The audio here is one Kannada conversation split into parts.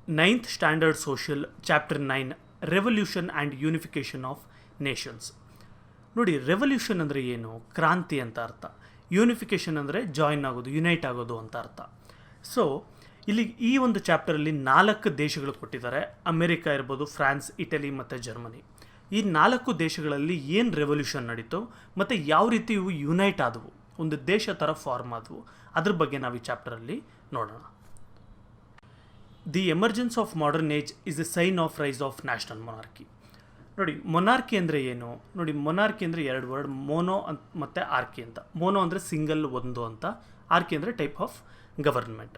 9th Standard Social, Chapter 9, revolution and unification of Nations. ನೋಡಿ, ರೆವಲ್ಯೂಷನ್ ಅಂದರೆ ಏನು? ಕ್ರಾಂತಿ ಅಂತ ಅರ್ಥ. ಯೂನಿಫಿಕೇಷನ್ ಅಂದರೆ ಜಾಯಿನ್ ಆಗೋದು, ಯುನೈಟ್ ಆಗೋದು ಅಂತ ಅರ್ಥ. ಸೊ ಇಲ್ಲಿ ಈ ಒಂದು ಚಾಪ್ಟರಲ್ಲಿ 4 ದೇಶಗಳು ಕೊಟ್ಟಿದ್ದಾರೆ. ಅಮೆರಿಕ ಇರ್ಬೋದು, ಫ್ರಾನ್ಸ್, ಇಟಲಿ ಮತ್ತು ಜರ್ಮನಿ. ಈ 4 ದೇಶಗಳಲ್ಲಿ ಏನು ರೆವಲ್ಯೂಷನ್ ನಡೀತು ಮತ್ತು ಯಾವ ರೀತಿ ಇವು ಯುನೈಟ್ ಆದವು, ಒಂದು ದೇಶ ಥರ ಫಾರ್ಮ್ ಆದವು, ಅದ್ರ ಬಗ್ಗೆ ನಾವು ಈ ಚಾಪ್ಟರಲ್ಲಿ ನೋಡೋಣ. The emergence of modern age is a sign of rise of national monarchy. ನೋಡಿ, ಮೊನಾರ್ಕಿ ಅಂದರೆ ಏನು? ನೋಡಿ, ಮೊನಾರ್ಕಿ ಅಂದರೆ 2 ವರ್ಡ್, ಮೋನೋ ಮತ್ತು ಆರ್ಕಿ ಅಂತ. ಮೋನೋ ಅಂದರೆ ಸಿಂಗಲ್, ಒಂದು ಅಂತ. ಆರ್ಕಿ ಅಂದರೆ type of government.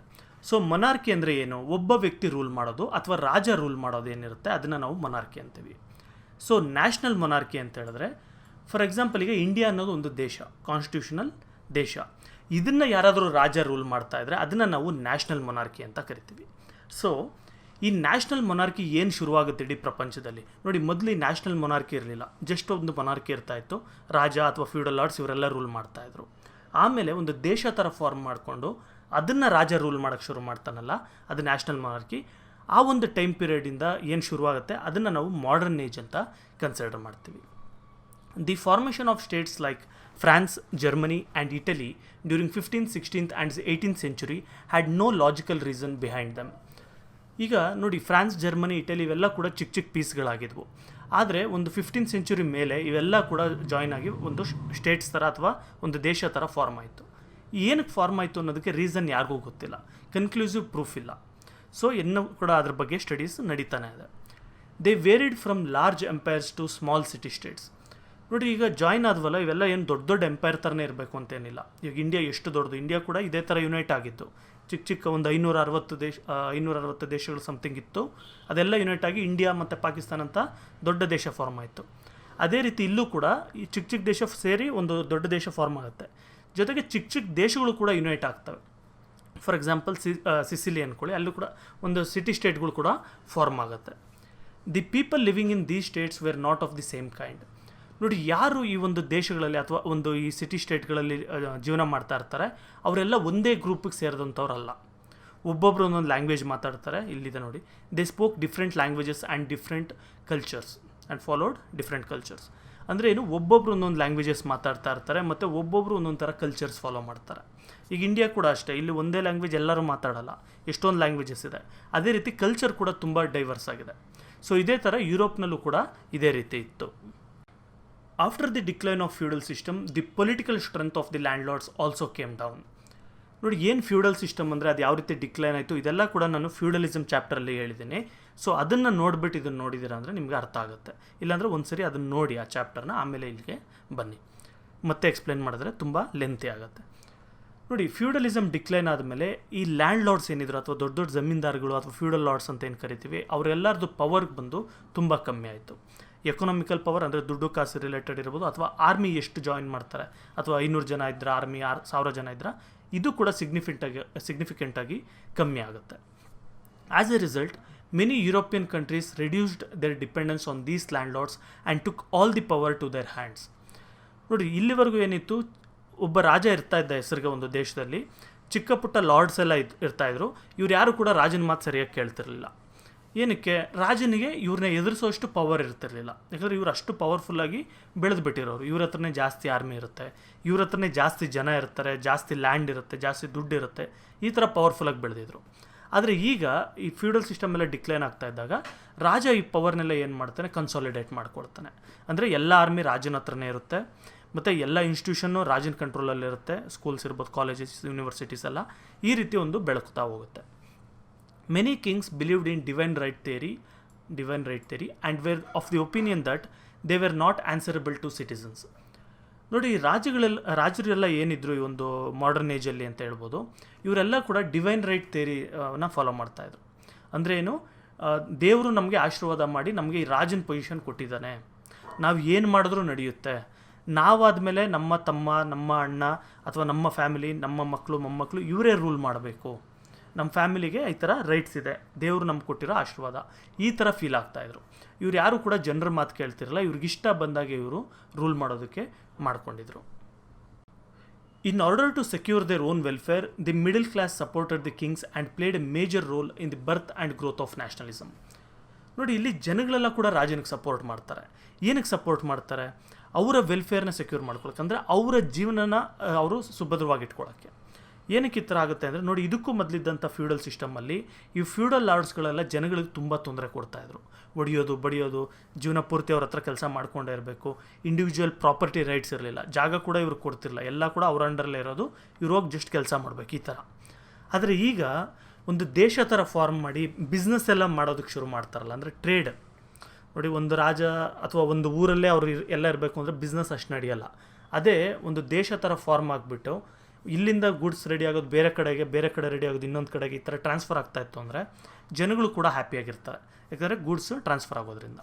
So monarchy ಅಂದರೆ ಏನು? ಒಬ್ಬ ವ್ಯಕ್ತಿ ರೂಲ್ ಮಾಡೋದು ಅಥವಾ ರಾಜ ರೂಲ್ ಮಾಡೋದು ಏನಿರುತ್ತೆ ಅದನ್ನು ನಾವು ಮೊನಾರ್ಕಿ ಅಂತೀವಿ. ಸೊ ನ್ಯಾಷನಲ್ ಮೊನಾರ್ಕಿ ಅಂತ ಹೇಳಿದ್ರೆ, ಫಾರ್ ಎಕ್ಸಾಂಪಲ್ ಈಗ ಇಂಡಿಯಾ ಅನ್ನೋದು ಒಂದು ದೇಶ, ಕಾನ್ಸ್ಟಿಟ್ಯೂಷನಲ್ ದೇಶ. ಇದನ್ನು ಯಾರಾದರೂ ರಾಜ ರೂಲ್ ಮಾಡ್ತಾ ಇದ್ರೆ ಅದನ್ನು ನಾವು ನ್ಯಾಷನಲ್ ಮೊನಾರ್ಕಿ ಅಂತ ಕರಿತೀವಿ. ಸೊ ಈ ನ್ಯಾಷನಲ್ ಮೊನಾರ್ಕಿ ಏನು ಶುರುವಾಗುತ್ತೆ ಇಡೀ ಪ್ರಪಂಚದಲ್ಲಿ? ನೋಡಿ, ಮೊದಲು ಈ ನ್ಯಾಷನಲ್ ಮೊನಾರ್ಕಿ ಇರಲಿಲ್ಲ, ಜಸ್ಟ್ ಒಂದು ಮೊನಾರ್ಕಿ ಇರ್ತಾಯಿತ್ತು. ರಾಜ ಅಥವಾ ಫ್ಯೂಡಲ್ ಲಾರ್ಡ್ಸ್ ಇವರೆಲ್ಲ ರೂಲ್ ಮಾಡ್ತಾಯಿದ್ರು. ಆಮೇಲೆ ಒಂದು ದೇಶ ಥರ ಫಾರ್ಮ್ ಮಾಡಿಕೊಂಡು ಅದನ್ನು ರಾಜ ರೂಲ್ ಮಾಡೋಕ್ಕೆ ಶುರು ಮಾಡ್ತಾನಲ್ಲ, ಅದು ನ್ಯಾಷನಲ್ ಮೊನಾರ್ಕಿ. ಆ ಒಂದು ಟೈಮ್ ಪೀರಿಯಡಿಂದ ಏನು ಶುರುವಾಗುತ್ತೆ ಅದನ್ನು ನಾವು ಮಾಡರ್ನ್ ಏಜ್ ಅಂತ ಕನ್ಸಿಡರ್ ಮಾಡ್ತೀವಿ. The formation of States like France, Germany and Italy during 15th, 16th and 18th century had no logical reason behind them. ಈಗ ನೋಡಿ, ಫ್ರಾನ್ಸ್, ಜರ್ಮನಿ, ಇಟಲಿ ಇವೆಲ್ಲ ಕೂಡ ಚಿಕ್ಕ ಚಿಕ್ಕ ಪೀಸ್ಗಳಾಗಿದ್ವು. ಆದರೆ ಒಂದು 15th ಸೆಂಚುರಿ ಮೇಲೆ ಇವೆಲ್ಲ ಕೂಡ ಜಾಯ್ನ್ ಆಗಿ ಒಂದು ಸ್ಟೇಟ್ಸ್ ಥರ ಅಥವಾ ಒಂದು ದೇಶ ಥರ ಫಾರ್ಮ್ ಆಯಿತು. ಏನಕ್ಕೆ ಫಾರ್ಮ್ ಆಯಿತು ಅನ್ನೋದಕ್ಕೆ ರೀಸನ್ ಯಾರಿಗೂ ಗೊತ್ತಿಲ್ಲ, ಕನ್ಕ್ಲೂಸಿವ್ ಪ್ರೂಫ್ ಇಲ್ಲ. ಸೊ ಇನ್ನೂ ಕೂಡ ಅದ್ರ ಬಗ್ಗೆ ಸ್ಟಡೀಸ್ ನಡೀತಾನೆ ಇದೆ. They varied from large empires to small city states. ನೋಡಿ, ಈಗ ಜಾಯ್ನ್ ಆದವಲ್ಲ, ಇವೆಲ್ಲ ಏನು ದೊಡ್ಡ ದೊಡ್ಡ ಎಂಪೈರ್ ಥರನೇ ಇರಬೇಕು ಅಂತೇನಿಲ್ಲ. ಈಗ ಇಂಡಿಯಾ ಎಷ್ಟು ದೊಡ್ಡದು, ಇಂಡಿಯಾ ಕೂಡ ಇದೇ ಥರ ಯುನೈಟ್ ಆಗಿತ್ತು. ಚಿಕ್ಕ ಚಿಕ್ಕ ಒಂದು 560 ದೇಶಗಳು ಸಮಥಿಂಗ್ ಇತ್ತು. ಅದೆಲ್ಲ ಯುನೈಟ್ ಆಗಿ ಇಂಡಿಯಾ ಮತ್ತು ಪಾಕಿಸ್ತಾನ ಅಂತ ದೊಡ್ಡ ದೇಶ ಫಾರ್ಮ್ ಆಯಿತು. ಅದೇ ರೀತಿ ಇಲ್ಲೂ ಕೂಡ ಈ ಚಿಕ್ಕ ಚಿಕ್ಕ ದೇಶ ಸೇರಿ ಒಂದು ದೊಡ್ಡ ದೇಶ ಫಾರ್ಮ್ ಆಗುತ್ತೆ. ಜೊತೆಗೆ ಚಿಕ್ಕ ಚಿಕ್ಕ ದೇಶಗಳು ಕೂಡ ಯುನೈಟ್ ಆಗ್ತವೆ. ಫಾರ್ ಎಕ್ಸಾಂಪಲ್ ಸಿಸಿಲಿ ಅಂದ್ಕೊಳ್ಳಿ, ಅಲ್ಲೂ ಕೂಡ ಒಂದು ಸಿಟಿ ಸ್ಟೇಟ್ಗಳು ಕೂಡ ಫಾರ್ಮ್ ಆಗುತ್ತೆ. The people living in these States wear not of the same kind. ನೋಡಿ, ಯಾರು ಈ ಒಂದು ದೇಶಗಳಲ್ಲಿ ಅಥವಾ ಒಂದು ಈ ಸಿಟಿ ಸ್ಟೇಟ್ಗಳಲ್ಲಿ ಜೀವನ ಮಾಡ್ತಾ ಇರ್ತಾರೆ ಅವರೆಲ್ಲ ಒಂದೇ ಗ್ರೂಪಿಗೆ ಸೇರಿದಂಥವ್ರಲ್ಲ. ಒಬ್ಬೊಬ್ಬರು ಒಂದೊಂದು ಲ್ಯಾಂಗ್ವೇಜ್ ಮಾತಾಡ್ತಾರೆ. ಇಲ್ಲಿದೆ ನೋಡಿ, they spoke different languages and different cultures and followed different cultures. ಅಂದರೆ ಏನು, ಒಬ್ಬೊಬ್ಬರು ಒಂದೊಂದು ಲ್ಯಾಂಗ್ವೇಜಸ್ ಮಾತಾಡ್ತಾ ಇರ್ತಾರೆ ಮತ್ತು ಒಬ್ಬೊಬ್ಬರು ಒಂದೊಂದು ಥರ ಕಲ್ಚರ್ಸ್ ಫಾಲೋ ಮಾಡ್ತಾರೆ. ಈಗ ಇಂಡಿಯಾ ಕೂಡ ಅಷ್ಟೇ, ಇಲ್ಲಿ ಒಂದೇ ಲ್ಯಾಂಗ್ವೇಜ್ ಎಲ್ಲರೂ ಮಾತಾಡಲ್ಲ, ಎಷ್ಟೊಂದು ಲ್ಯಾಂಗ್ವೇಜಸ್ ಇದೆ. ಅದೇ ರೀತಿ ಕಲ್ಚರ್ ಕೂಡ ತುಂಬ ಡೈವರ್ಸ್ ಆಗಿದೆ. ಸೊ ಇದೇ ಥರ ಯುರೋಪ್ನಲ್ಲೂ ಕೂಡ ಇದೇ ರೀತಿ ಇತ್ತು. After the decline of feudal system, the political strength of the landlords also came down. ನೋಡಿ, ಏನು ಫ್ಯೂಡಲ್ ಸಿಸ್ಟಮ್ ಅಂದರೆ ಅದು ಯಾವ ರೀತಿ ಡಿಕ್ಲೈನ್ ಆಯಿತು ಇದೆಲ್ಲ ಕೂಡ ನಾನು ಫ್ಯೂಡಲಿಸಮ್ ಚಾಪ್ಟರಲ್ಲಿ ಹೇಳಿದ್ದೀನಿ. ಸೊ ಅದನ್ನು ನೋಡಿಬಿಟ್ಟು ಇದನ್ನು ನೋಡಿದ್ದೀರಾ ಅಂದರೆ ನಿಮಗೆ ಅರ್ಥ ಆಗುತ್ತೆ. ಇಲ್ಲಾಂದರೆ ಒಂದು ಸರಿ ಅದನ್ನು ನೋಡಿ ಆ ಚಾಪ್ಟರ್ನ, ಆಮೇಲೆ ಇಲ್ಲಿಗೆ ಬನ್ನಿ. ಮತ್ತೆ ಎಕ್ಸ್ಪ್ಲೇನ್ ಮಾಡಿದ್ರೆ ತುಂಬ ಲೆಂತಿ ಆಗುತ್ತೆ. ನೋಡಿ, ಫ್ಯೂಡಲಿಸಮ್ ಡಿಕ್ಲೈನ್ ಆದಮೇಲೆ ಈ ಲ್ಯಾಂಡ್ ಲಾರ್ಡ್ಸ್ ಏನಿದ್ರು ಅಥವಾ ದೊಡ್ಡ ದೊಡ್ಡ ಜಮೀನ್ದಾರ್ಗಳು ಅಥವಾ ಫ್ಯೂಡಲ್ ಲಾರ್ಡ್ಸ್ ಅಂತ ಏನು ಕರಿತೀವಿ, ಅವರೆಲ್ಲರದು ಪವರ್ಗೆ ಬಂದು ತುಂಬ ಕಮ್ಮಿ ಆಯಿತು. ಎಕನಾಮಿಕಲ್ ಪವರ್ ಅಂದರೆ ದುಡ್ಡು ಕಾಸು ರಿಲೇಟೆಡ್ ಇರ್ಬೋದು, ಅಥವಾ ಆರ್ಮಿ ಎಷ್ಟು ಜಾಯಿನ್ ಮಾಡ್ತಾರೆ, ಅಥವಾ 500 ಜನ ಇದ್ದರೆ ಆರ್ಮಿ 1000 ಜನ ಇದ್ದರೆ ಇದು ಕೂಡ ಸಿಗ್ನಿಫಿಕೆಂಟಾಗಿ ಕಮ್ಮಿ ಆಗುತ್ತೆ. As a result, many European countries reduced their dependence on these landlords and took all the power to their hands. ನೋಡಿ, ಇಲ್ಲಿವರೆಗೂ ಏನಿತ್ತು, ಒಬ್ಬ ರಾಜ ಇರ್ತಾ ಇದ್ದ ಹೆಸರಿಗೆ ಒಂದು ದೇಶದಲ್ಲಿ, ಚಿಕ್ಕ ಪುಟ್ಟ ಲಾರ್ಡ್ಸ್ ಎಲ್ಲ ಇರ್ತಾಯಿದ್ರು. ಇವ್ರು ಯಾರು ಕೂಡ ರಾಜನ ಮಾತು ಸರಿಯಾಗಿ ಕೇಳ್ತಿರಲಿಲ್ಲ. ಏನಕ್ಕೆ? ರಾಜನಿಗೆ ಇವ್ರನ್ನ ಎದುರಿಸೋಷ್ಟು ಪವರ್ ಇರ್ತಿರಲಿಲ್ಲ. ಯಾಕಂದರೆ ಇವ್ರು ಅಷ್ಟು ಪವರ್ಫುಲ್ಲಾಗಿ ಬೆಳೆದು ಬಿಟ್ಟಿರೋರು. ಇವ್ರ ಹತ್ರನೇ ಜಾಸ್ತಿ ಆರ್ಮಿ ಇರುತ್ತೆ, ಇವ್ರ ಹತ್ರನೇ ಜಾಸ್ತಿ ಜನ ಇರ್ತಾರೆ, ಜಾಸ್ತಿ ಲ್ಯಾಂಡ್ ಇರುತ್ತೆ, ಜಾಸ್ತಿ ದುಡ್ಡು ಇರುತ್ತೆ, ಈ ಥರ ಪವರ್ಫುಲ್ಲಾಗಿ ಬೆಳೆದಿದ್ರು. ಆದರೆ ಈಗ ಈ ಫ್ಯೂಡಲ್ ಸಿಸ್ಟಮ್ ಎಲ್ಲ ಡಿಕ್ಲೈನ್ ಆಗ್ತಾ ಇದ್ದಾಗ ರಾಜ ಈ ಪವರ್ನೆಲ್ಲ ಏನು ಮಾಡ್ತಾನೆ, ಕನ್ಸಾಲಿಡೇಟ್ ಮಾಡ್ಕೊಳ್ತಾನೆ. ಅಂದರೆ ಎಲ್ಲ ಆರ್ಮಿ ರಾಜನ ಹತ್ರನೇ ಇರುತ್ತೆ ಮತ್ತು ಎಲ್ಲ ಇನ್ಸ್ಟಿಟ್ಯೂಷನ್ನು ರಾಜನ ಕಂಟ್ರೋಲಲ್ಲಿರುತ್ತೆ. ಸ್ಕೂಲ್ಸ್ ಇರ್ಬೋದು, ಕಾಲೇಜಸ್, ಯೂನಿವರ್ಸಿಟೀಸ್ ಎಲ್ಲ ಈ ರೀತಿ ಒಂದು ಬೆಳಗ್ತಾ ಹೋಗುತ್ತೆ. Many kings believed in divine right theory and were of the opinion that they were not answerable to citizens. ನೋಡಿ, ರಾಜರೆಲ್ಲ ಏನಿದ್ರು ಈ ಒಂದು ಮಾಡರ್ನ್ ಏಜಲ್ಲಿ ಅಂತ ಹೇಳ್ಬೋದು, ಇವರೆಲ್ಲ ಕೂಡ ಡಿವೈನ್ ರೈಟ್ ಥಿಯರಿನ ಫಾಲೋ ಮಾಡ್ತಾಯಿದ್ರು. ಅಂದರೆ ಏನು, ದೇವರು ನಮಗೆ ಆಶೀರ್ವಾದ ಮಾಡಿ ನಮಗೆ ಈ ರಾಜನ ಪೊಸಿಷನ್ ಕೊಟ್ಟಿದ್ದಾನೆ, ನಾವು ಏನು ಮಾಡಿದ್ರೂ ನಡೆಯುತ್ತೆ, ನಾವಾದಮೇಲೆ ನಮ್ಮ ತಮ್ಮ, ನಮ್ಮ ಅಣ್ಣ ಅಥವಾ ನಮ್ಮ ಫ್ಯಾಮಿಲಿ, ನಮ್ಮ ಮಕ್ಕಳು, ಮೊಮ್ಮಕ್ಕಳು ಇವರೇ ರೂಲ್ ಮಾಡಬೇಕು, ನಮ್ಮ ಫ್ಯಾಮಿಲಿಗೆ ಈ ಥರ ರೈಟ್ಸ್ ಇದೆ, ದೇವರು ನಮ್ಗೆ ಕೊಟ್ಟಿರೋ ಆಶೀರ್ವಾದ, ಈ ಥರ ಫೀಲ್ ಆಗ್ತಾಯಿದ್ರು. ಇವ್ರು ಯಾರು ಕೂಡ ಜನರ ಮಾತು ಕೇಳ್ತಿರಲ್ಲ, ಇವ್ರಿಗಿಷ್ಟ ಬಂದಾಗೆ ಇವರು ರೂಲ್ ಮಾಡೋದಕ್ಕೆ ಮಾಡ್ಕೊಂಡಿದ್ರು. In order to secure their own welfare, the middle class supported the kings and played a major role in the birth and growth of nationalism. ನೋಡಿ, ಇಲ್ಲಿ ಜನಗಳೆಲ್ಲ ಕೂಡ ರಾಜನಿಗೆ ಸಪೋರ್ಟ್ ಮಾಡ್ತಾರೆ. ಏನಕ್ಕೆ ಸಪೋರ್ಟ್ ಮಾಡ್ತಾರೆ? ಅವರ ವೆಲ್ಫೇರ್ನ ಸೆಕ್ಯೂರ್ ಮಾಡ್ಕೊಳಕ್ಕೆ, ಅಂದರೆ ಅವರ ಜೀವನನ ಅವರು ಸುಭದ್ರವಾಗಿ ಇಟ್ಕೊಳ್ಳೋಕ್ಕೆ. ಏನಕ್ಕೆ ಈ ಥರ ಆಗುತ್ತೆ ಅಂದರೆ, ನೋಡಿ, ಇದಕ್ಕೂ ಮೊದಲಿದ್ದಂಥ ಫ್ಯೂಡಲ್ ಸಿಸ್ಟಮಲ್ಲಿ ಈ ಫ್ಯೂಡಲ್ ಲಾರ್ಡ್ಸ್ಗಳೆಲ್ಲ ಜನಗಳಿಗೆ ತುಂಬ ತೊಂದರೆ ಕೊಡ್ತಾಯಿದ್ರು. ಹೊಡೆಯೋದು, ಬಡಿಯೋದು, ಜೀವನ ಪೂರ್ತಿ ಅವ್ರ ಹತ್ರ ಕೆಲಸ ಮಾಡ್ಕೊಂಡೇ ಇರಬೇಕು. ಇಂಡಿವಿಜುವಲ್ ಪ್ರಾಪರ್ಟಿ ರೈಟ್ಸ್ ಇರಲಿಲ್ಲ, ಜಾಗ ಕೂಡ ಇವ್ರು ಕೊಡ್ತಿರಲಿಲ್ಲ, ಎಲ್ಲ ಕೂಡ ಅವ್ರ ಅಂಡರಲ್ಲೇ ಇರೋದು, ಇವ್ರು ಹೋಗಿ ಜಸ್ಟ್ ಕೆಲಸ ಮಾಡಬೇಕು, ಈ ಥರ. ಆದರೆ ಈಗ ಒಂದು ದೇಶ ಥರ ಫಾರ್ಮ್ ಮಾಡಿ ಬಿಸ್ನೆಸ್ ಎಲ್ಲ ಮಾಡೋದಕ್ಕೆ ಶುರು ಮಾಡ್ತಾರಲ್ಲ, ಅಂದರೆ ಟ್ರೇಡ್. ನೋಡಿ, ಒಂದು ರಾಜ ಅಥವಾ ಒಂದು ಊರಲ್ಲೇ ಅವ್ರು ಎಲ್ಲ ಇರಬೇಕು ಅಂದರೆ ಬಿಸ್ನೆಸ್ ಅಷ್ಟು ನಡೆಯಲ್ಲ. ಅದೇ ಒಂದು ದೇಶ ಥರ ಫಾರ್ಮ್ ಆಗಿಬಿಟ್ಟು ಇಲ್ಲಿಂದ ಗುಡ್ಸ್ ರೆಡಿ ಆಗೋದು ಬೇರೆ ಕಡೆ ರೆಡಿ ಆಗೋದು ಇನ್ನೊಂದು ಕಡೆಗೆ, ಈ ಥರ ಟ್ರಾನ್ಸ್ಫರ್ ಆಗ್ತಾಯಿತ್ತು ಅಂದರೆ ಜನಗಳು ಕೂಡ ಹ್ಯಾಪಿಯಾಗಿರ್ತಾರೆ, ಯಾಕಂದರೆ ಗೂಡ್ಸ್ ಟ್ರಾನ್ಸ್ಫರ್ ಆಗೋದ್ರಿಂದ.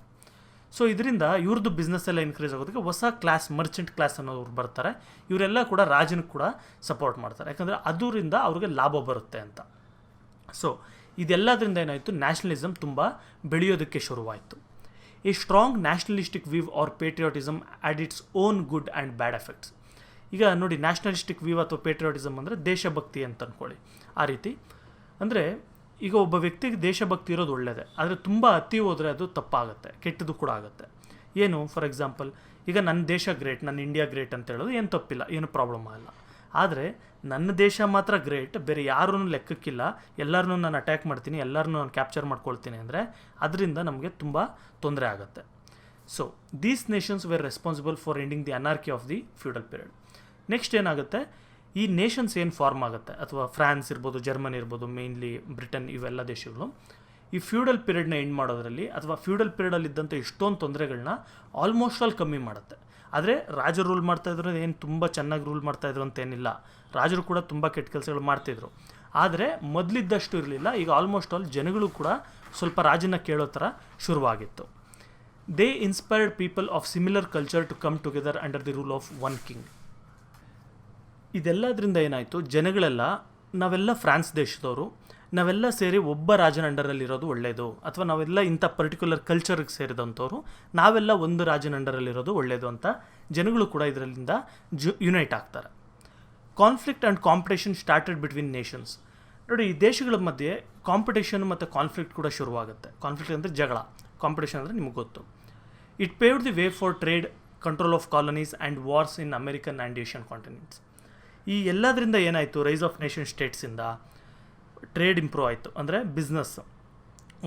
ಸೊ ಇದರಿಂದ ಇವ್ರದ್ದು ಬಿಸ್ನೆಸ್ ಎಲ್ಲ ಇನ್ಕ್ರೀಸ್ ಆಗೋದಕ್ಕೆ ಹೊಸ ಕ್ಲಾಸ್, ಮರ್ಚೆಂಟ್ ಕ್ಲಾಸ್ ಅನ್ನೋರು ಬರ್ತಾರೆ. ಇವರೆಲ್ಲ ಕೂಡ ರಾಜನಿಗೆ ಕೂಡ ಸಪೋರ್ಟ್ ಮಾಡ್ತಾರೆ, ಯಾಕಂದರೆ ಅದರಿಂದ ಅವ್ರಿಗೆ ಲಾಭ ಬರುತ್ತೆ ಅಂತ. ಸೊ ಇದೆಲ್ಲದರಿಂದ ಏನಾಯಿತು, ನ್ಯಾಷನಲಿಸಮ್ ತುಂಬ ಬೆಳೆಯೋದಕ್ಕೆ ಶುರುವಾಯಿತು. A strong nationalistic view or patriotism add its own good and bad effects. ಈಗ ನೋಡಿ, ನ್ಯಾಷನಲಿಸ್ಟಿಕ್ ವೀವ್ ಅಥವಾ ಪೇಟ್ರಿಯಾಟಿಸಮ್ ಅಂದರೆ ದೇಶಭಕ್ತಿ ಅಂತ ಅಂದ್ಕೊಳ್ಳಿ. ಆ ರೀತಿ ಅಂದರೆ ಈಗ ಒಬ್ಬ ವ್ಯಕ್ತಿಗೆ ದೇಶಭಕ್ತಿ ಇರೋದು ಒಳ್ಳೆಯದೇ, ಆದರೆ ತುಂಬ ಅತಿ ಹೋದರೆ ಅದು ತಪ್ಪಾಗುತ್ತೆ, ಕೆಟ್ಟದ್ದು ಕೂಡ ಆಗುತ್ತೆ. ಏನು, ಫಾರ್ ಎಕ್ಸಾಂಪಲ್, ಈಗ ನನ್ನ ದೇಶ ಗ್ರೇಟ್, ನನ್ನ ಇಂಡಿಯಾ ಗ್ರೇಟ್ ಅಂತ ಹೇಳೋದು ಏನು ತಪ್ಪಿಲ್ಲ, ಏನು ಪ್ರಾಬ್ಲಮ್ ಆಗಲ್ಲ. ಆದರೆ ನನ್ನ ದೇಶ ಮಾತ್ರ ಗ್ರೇಟ್, ಬೇರೆ ಯಾರೂ ಲೆಕ್ಕಕ್ಕಿಲ್ಲ, ಎಲ್ಲರನ್ನೂ ನಾನು ಅಟ್ಯಾಕ್ ಮಾಡ್ತೀನಿ, ಎಲ್ಲರನ್ನೂ ನಾನು ಕ್ಯಾಪ್ಚರ್ ಮಾಡ್ಕೊಳ್ತೀನಿ ಅಂದರೆ ಅದರಿಂದ ನಮಗೆ ತುಂಬ ತೊಂದರೆ ಆಗುತ್ತೆ. So these nations were responsible for ending the anarchy of the feudal period. Next ಏನಾಗುತ್ತೆ, ಈ ನೇಷನ್ಸ್ ಏನು ಫಾರ್ಮ್ ಆಗುತ್ತೆ, ಅಥವಾ ಫ್ರಾನ್ಸ್ ಇರ್ಬೋದು, ಜರ್ಮನಿ ಇರ್ಬೋದು, ಮೇನ್ಲಿ ಬ್ರಿಟನ್, ಇವೆಲ್ಲ ದೇಶಗಳು ಈ ಫ್ಯೂಡಲ್ ಪೀರಿಯಡ್ನ ಎಂಡ್ ಮಾಡೋದರಲ್ಲಿ ಅಥವಾ ಫ್ಯೂಡಲ್ ಪೀರಿಯಡಲ್ಲಿದ್ದಂಥ ಎಷ್ಟೊಂದು ತೊಂದರೆಗಳನ್ನ ಆಲ್ಮೋಸ್ಟ್ ಆಲ್ ಕಮ್ಮಿ ಮಾಡುತ್ತೆ. ಆದರೆ ರಾಜರು ರೂಲ್ ಮಾಡ್ತಾಯಿದ್ರು, ಏನು ತುಂಬ ಚೆನ್ನಾಗಿ ರೂಲ್ ಮಾಡ್ತಾಯಿದ್ರು ಅಂತೇನಿಲ್ಲ, ರಾಜರು ಕೂಡ ತುಂಬ ಕೆಟ್ಟ ಕೆಲಸಗಳು ಮಾಡ್ತಿದ್ರು. ಆದರೆ ಮೊದಲಿದ್ದಷ್ಟು ಇರಲಿಲ್ಲ. ಈಗ ಆಲ್ಮೋಸ್ಟ್ ಆಲ್ ಜನಗಳು ಕೂಡ ಸ್ವಲ್ಪ ರಾಜನ ಕೇಳೋ ಥರ ಶುರುವಾಗಿತ್ತು. They inspired people of similar culture to come together under the rule of one king. ಇದೆಲ್ಲದರಿಂದ ಏನಾಯಿತು, ಜನಗಳೆಲ್ಲ ನಾವೆಲ್ಲ ಫ್ರಾನ್ಸ್ ದೇಶದವರು, ನಾವೆಲ್ಲ ಸೇರಿ ಒಬ್ಬ ರಾಜನ ಅಂಡರಲ್ಲಿರೋದು ಒಳ್ಳೆಯದು, ಅಥವಾ ನಾವೆಲ್ಲ ಇಂಥ ಪರ್ಟಿಕ್ಯುಲರ್ ಕಲ್ಚರ್ಗೆ ಸೇರಿದಂಥವ್ರು, ನಾವೆಲ್ಲ ಒಂದು ರಾಜನ ಅಂಡರಲ್ಲಿರೋದು ಒಳ್ಳೆಯದು ಅಂತ ಜನಗಳು ಕೂಡ ಇದರಿಂದ ಯುನೈಟ್ ಆಗ್ತಾರೆ. Conflict and competition started between Nations. ನೋಡಿ, ಈ ದೇಶಗಳ ಮಧ್ಯೆ ಕಾಂಪಿಟೇಷನ್ ಮತ್ತು ಕಾನ್ಫ್ಲಿಕ್ಟ್ ಕೂಡ ಶುರುವಾಗುತ್ತೆ. ಕಾನ್ಫ್ಲಿಕ್ಟ್ ಅಂದರೆ ಜಗಳ, ಕಾಂಪಿಟೇಷನ್ ಅಂದರೆ ನಿಮಗೆ ಗೊತ್ತು. It paved the way for trade, control of colonies and wars in American and Asian continents. ಈ ಎಲ್ಲದರಿಂದ ಏನಾಯಿತು, ರೈಸ್ ಆಫ್ ನೇಷನ್ ಸ್ಟೇಟ್ಸಿಂದ ಟ್ರೇಡ್ ಇಂಪ್ರೂವ್ ಆಯಿತು. ಅಂದರೆ ಬಿಸ್ನೆಸ್,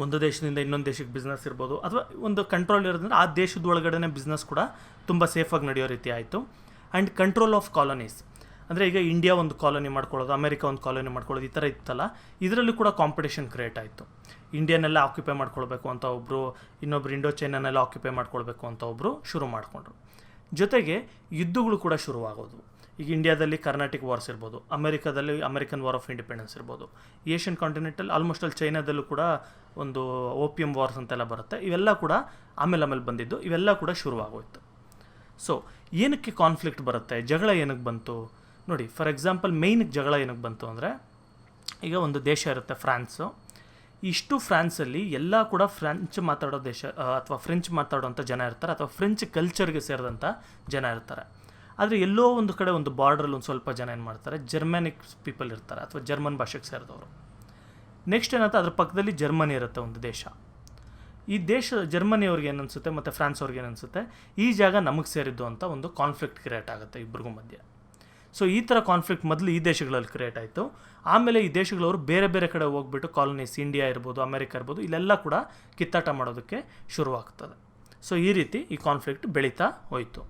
ಒಂದು ದೇಶದಿಂದ ಇನ್ನೊಂದು ದೇಶಕ್ಕೆ ಬಿಸ್ನೆಸ್ ಇರ್ಬೋದು, ಅಥವಾ ಒಂದು ಕಂಟ್ರೋಲ್ ಇರೋದ್ರಿಂದ ಆ ದೇಶದ ಒಳಗಡೆ ಬಿಸ್ನೆಸ್ ಕೂಡ ತುಂಬ ಸೇಫಾಗಿ ನಡೆಯೋ ರೀತಿ ಆಯಿತು. ಆ್ಯಂಡ್ ಕಂಟ್ರೋಲ್ ಆಫ್ ಕಾಲನೀಸ್, ಅಂದರೆ ಈಗ ಇಂಡಿಯಾ ಒಂದು ಕಾಲೋನಿ ಮಾಡ್ಕೊಳ್ಳೋದು, ಅಮೆರಿಕ ಒಂದು ಕಾಲೋನಿ ಮಾಡ್ಕೊಳ್ಳೋದು, ಈ ಥರ ಇತ್ತಲ್ಲ, ಇದರಲ್ಲಿ ಕೂಡ ಕಾಂಪಿಟೇಷನ್ ಕ್ರಿಯೇಟ್ ಆಯಿತು. ಇಂಡಿಯಾನೆಲ್ಲ ಆಕ್ಯುಪೈ ಮಾಡ್ಕೊಳ್ಬೇಕು ಅಂತ ಒಬ್ಬರು, ಇನ್ನೊಬ್ರು ಇಂಡೋ ಚೈನಾನೆಲ್ಲ ಆಕ್ಯುಪೈ ಮಾಡ್ಕೊಳ್ಬೇಕು ಅಂತ ಒಬ್ಬರು ಶುರು ಮಾಡಿಕೊಂಡ್ರು. ಜೊತೆಗೆ ಯುದ್ಧಗಳು ಕೂಡ ಶುರುವಾಗೋದು. ಈಗ ಇಂಡಿಯಾದಲ್ಲಿ ಕರ್ನಾಟಿಕ್ ವಾರ್ಸ್ ಇರ್ಬೋದು, ಅಮೆರಿಕಾದಲ್ಲಿ ಅಮೆರಿಕನ್ ವಾರ್ ಆಫ್ ಇಂಡಿಪೆಂಡೆನ್ಸ್ ಇರ್ಬೋದು, ಏಷ್ಯನ್ ಕಾಂಟಿನೆಂಟಲ್ಲಿ ಆಲ್ಮೋಸ್ಟ್ ಅಲ್ಲಿ ಚೈನಾದಲ್ಲೂ ಕೂಡ ಒಂದು ಓಪಿಯಂ ವಾರ್ಸ್ ಅಂತೆಲ್ಲ ಬರುತ್ತೆ. ಇವೆಲ್ಲ ಕೂಡ ಆಮೇಲೆ ಬಂದಿದ್ದು, ಇವೆಲ್ಲ ಕೂಡ ಶುರುವಾಗೋಯ್ತು. ಸೊ ಏನಕ್ಕೆ ಕಾನ್ಫ್ಲಿಕ್ಟ್ ಬರುತ್ತೆ, ಜಗಳ ಏನಕ್ಕೆ ಬಂತು ನೋಡಿ. ಫಾರ್ ಎಕ್ಸಾಂಪಲ್, ಮೇಯ್ನ್ ಜಗಳ ಏನಕ್ಕೆ ಬಂತು ಅಂದರೆ, ಈಗ ಒಂದು ದೇಶ ಇರುತ್ತೆ ಫ್ರಾನ್ಸು. ಇಷ್ಟು ಫ್ರಾನ್ಸಲ್ಲಿ ಎಲ್ಲ ಕೂಡ ಫ್ರೆಂಚ್ ಮಾತಾಡೋ ದೇಶ ಅಥವಾ ಫ್ರೆಂಚ್ ಮಾತಾಡೋಂಥ ಜನ ಇರ್ತಾರೆ, ಅಥವಾ ಫ್ರೆಂಚ್ ಕಲ್ಚರ್ಗೆ ಸೇರಿದಂಥ ಜನ ಇರ್ತಾರೆ. ಆದರೆ ಎಲ್ಲೋ ಒಂದು ಕಡೆ ಒಂದು ಬಾರ್ಡ್ರಲ್ಲಿ ಒಂದು ಸ್ವಲ್ಪ ಜನ ಏನು ಮಾಡ್ತಾರೆ, ಜರ್ಮನಿಕ್ ಪೀಪಲ್ ಇರ್ತಾರೆ, ಅಥವಾ ಜರ್ಮನ್ ಭಾಷೆಗೆ ಸೇರಿದವರು. ನೆಕ್ಸ್ಟ್ ಏನಾಗುತ್ತೆ, ಅದ್ರ ಪಕ್ಕದಲ್ಲಿ ಜರ್ಮನಿ ಇರುತ್ತೆ ಒಂದು ದೇಶ. ಈ ದೇಶ ಜರ್ಮನಿಯವ್ರಿಗೆ ಏನು ಅನಿಸುತ್ತೆ ಮತ್ತು ಫ್ರಾನ್ಸ್ ಅವ್ರಿಗೆ ಏನು ಅನಿಸುತ್ತೆ, ಈ ಜಾಗ ನಮಗೆ ಸೇರಿದ್ದು ಅಂತ ಒಂದು ಕಾನ್ಫ್ಲಿಕ್ಟ್ ಕ್ರಿಯೇಟ್ ಆಗುತ್ತೆ ಇಬ್ಬರಿಗೂ ಮಧ್ಯೆ. ಸೊ ಈ ಥರ ಕಾನ್ಫ್ಲಿಕ್ಟ್ ಮೊದಲು ಈ ದೇಶಗಳಲ್ಲಿ ಕ್ರಿಯೇಟ್ ಆಯಿತು. ಆಮೇಲೆ ಈ ದೇಶಗಳವರು ಬೇರೆ ಬೇರೆ ಕಡೆ ಹೋಗ್ಬಿಟ್ಟು ಕಾಲೋನೀಸ್, ಇಂಡಿಯಾ ಇರ್ಬೋದು, ಅಮೆರಿಕ ಇರ್ಬೋದು, ಇಲ್ಲೆಲ್ಲ ಕೂಡ ಕಿತ್ತಾಟ ಮಾಡೋದಕ್ಕೆ ಶುರುವಾಗ್ತದೆ. ಸೊ ಈ ರೀತಿ ಈ ಕಾನ್ಫ್ಲಿಕ್ಟ್ ಬೆಳೀತಾ ಹೋಯಿತು.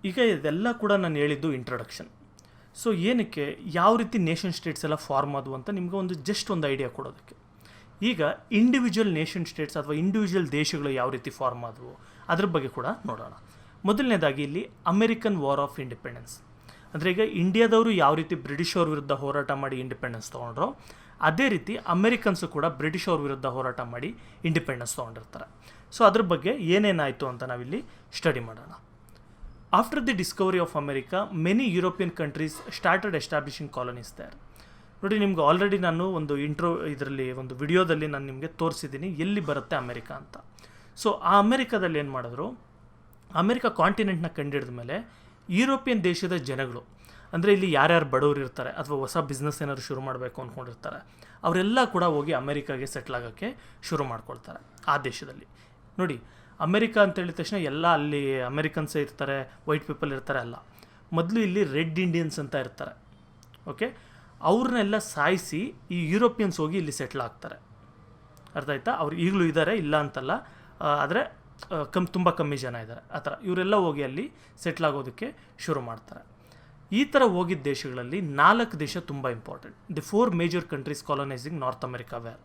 ಈಗ ಇದೆಲ್ಲ ಕೂಡ ನಾನು ಹೇಳಿದ್ದು ಇಂಟ್ರೊಡಕ್ಷನ್. ಸೊ ಏನಕ್ಕೆ, ಯಾವ ರೀತಿ ನೇಷನ್ ಸ್ಟೇಟ್ಸ್ ಎಲ್ಲ ಫಾರ್ಮ್ ಆದವು ಅಂತ ನಿಮ್ಗೆ ಒಂದು ಜಸ್ಟ್ ಒಂದು ಐಡಿಯಾ ಕೊಡೋದಕ್ಕೆ. ಈಗ ಇಂಡಿವಿಜುವಲ್ ನೇಷನ್ ಸ್ಟೇಟ್ಸ್ ಅಥವಾ ಇಂಡಿವಿಜುವಲ್ ದೇಶಗಳು ಯಾವ ರೀತಿ ಫಾರ್ಮ್ ಆದವು ಅದ್ರ ಬಗ್ಗೆ ಕೂಡ ನೋಡೋಣ. ಮೊದಲನೇದಾಗಿ ಇಲ್ಲಿ ಅಮೆರಿಕನ್ ವಾರ್ ಆಫ್ ಇಂಡಿಪೆಂಡೆನ್ಸ್. ಅಂದರೆ ಈಗ ಇಂಡಿಯಾದವರು ಯಾವ ರೀತಿ ಬ್ರಿಟಿಷ್ ಅವ್ರ ವಿರುದ್ಧ ಹೋರಾಟ ಮಾಡಿ ಇಂಡಿಪೆಂಡೆನ್ಸ್ ತೊಗೊಂಡ್ರೋ, ಅದೇ ರೀತಿ ಅಮೆರಿಕನ್ಸು ಕೂಡ ಬ್ರಿಟಿಷ್ ಅವ್ರ ವಿರುದ್ಧ ಹೋರಾಟ ಮಾಡಿ ಇಂಡಿಪೆಂಡೆನ್ಸ್ ತೊಗೊಂಡಿರ್ತಾರೆ. ಸೊ ಅದ್ರ ಬಗ್ಗೆ ಏನೇನಾಯಿತು ಅಂತ ನಾವಿಲ್ಲಿ ಸ್ಟಡಿ ಮಾಡೋಣ. After the discovery of America many European countries started establishing colonies there. ನೋಡಿ, ನಿಮ್ಗೆ ಆಲ್ರೆಡಿ ನಾನು ಒಂದು ಇದರಲ್ಲಿ ಒಂದು ವಿಡಿಯೋದಲ್ಲಿ ನಾನು ನಿಮಗೆ ತೋರಿಸಿದ್ದೀನಿ ಎಲ್ಲಿ ಬರುತ್ತೆ ಅಮೆರಿಕ ಅಂತ. ಸೊ ಆ ಅಮೆರಿಕಾದಲ್ಲಿ ಏನು ಮಾಡಿದ್ರು, ಅಮೆರಿಕ ಕಾಂಟಿನೆಂಟ್ನ ಕಂಡಿಡಿದ ಮೇಲೆ ಯುರೋಪಿಯನ್ ದೇಶದ ಜನಗಳು, ಅಂದರೆ ಇಲ್ಲಿ ಯಾರ್ಯಾರು ಬಡವರು ಇರ್ತಾರೆ ಅಥವಾ ಹೊಸ ಬಿಸ್ನೆಸ್ ಏನಾದ್ರು ಶುರು ಮಾಡಬೇಕು ಅಂದ್ಕೊಂಡಿರ್ತಾರೆ, ಅವರೆಲ್ಲ ಕೂಡ ಹೋಗಿ ಅಮೆರಿಕಾಗೆ ಸೆಟ್ಲ್ ಆಗೋಕ್ಕೆ ಶುರು ಮಾಡ್ಕೊಳ್ತಾರೆ ಆ ದೇಶದಲ್ಲಿ. ನೋಡಿ, ಅಮೆರಿಕಾ ಅಂತ ಹೇಳಿದ ತಕ್ಷಣ ಎಲ್ಲ ಅಲ್ಲಿ ಅಮೆರಿಕನ್ಸೇ ಇರ್ತಾರೆ, ವೈಟ್ ಪೀಪಲ್ ಇರ್ತಾರೆ ಅಲ್ಲ. ಮೊದಲು ಇಲ್ಲಿ ರೆಡ್ ಇಂಡಿಯನ್ಸ್ ಅಂತ ಇರ್ತಾರೆ. ಓಕೆ, ಅವ್ರನ್ನೆಲ್ಲ ಸಾಯಿಸಿ ಈ ಯುರೋಪಿಯನ್ಸ್ ಹೋಗಿ ಇಲ್ಲಿ ಸೆಟ್ಲ್ ಆಗ್ತಾರೆ. ಅರ್ಥ ಆಯ್ತಾ? ಅವ್ರು ಈಗಲೂ ಇದ್ದಾರೆ, ಇಲ್ಲ ಅಂತಲ್ಲ, ಆದರೆ ತುಂಬ ಕಮ್ಮಿ ಜನ ಇದ್ದಾರೆ ಆ ಥರ. ಇವರೆಲ್ಲ ಹೋಗಿ ಅಲ್ಲಿ ಸೆಟ್ಲ್ ಆಗೋದಕ್ಕೆ ಶುರು ಮಾಡ್ತಾರೆ. ಈ ಥರ ಹೋಗಿದ್ದ ದೇಶಗಳಲ್ಲಿ 4 ದೇಶ ತುಂಬ important. The 4 major countries colonising North America were.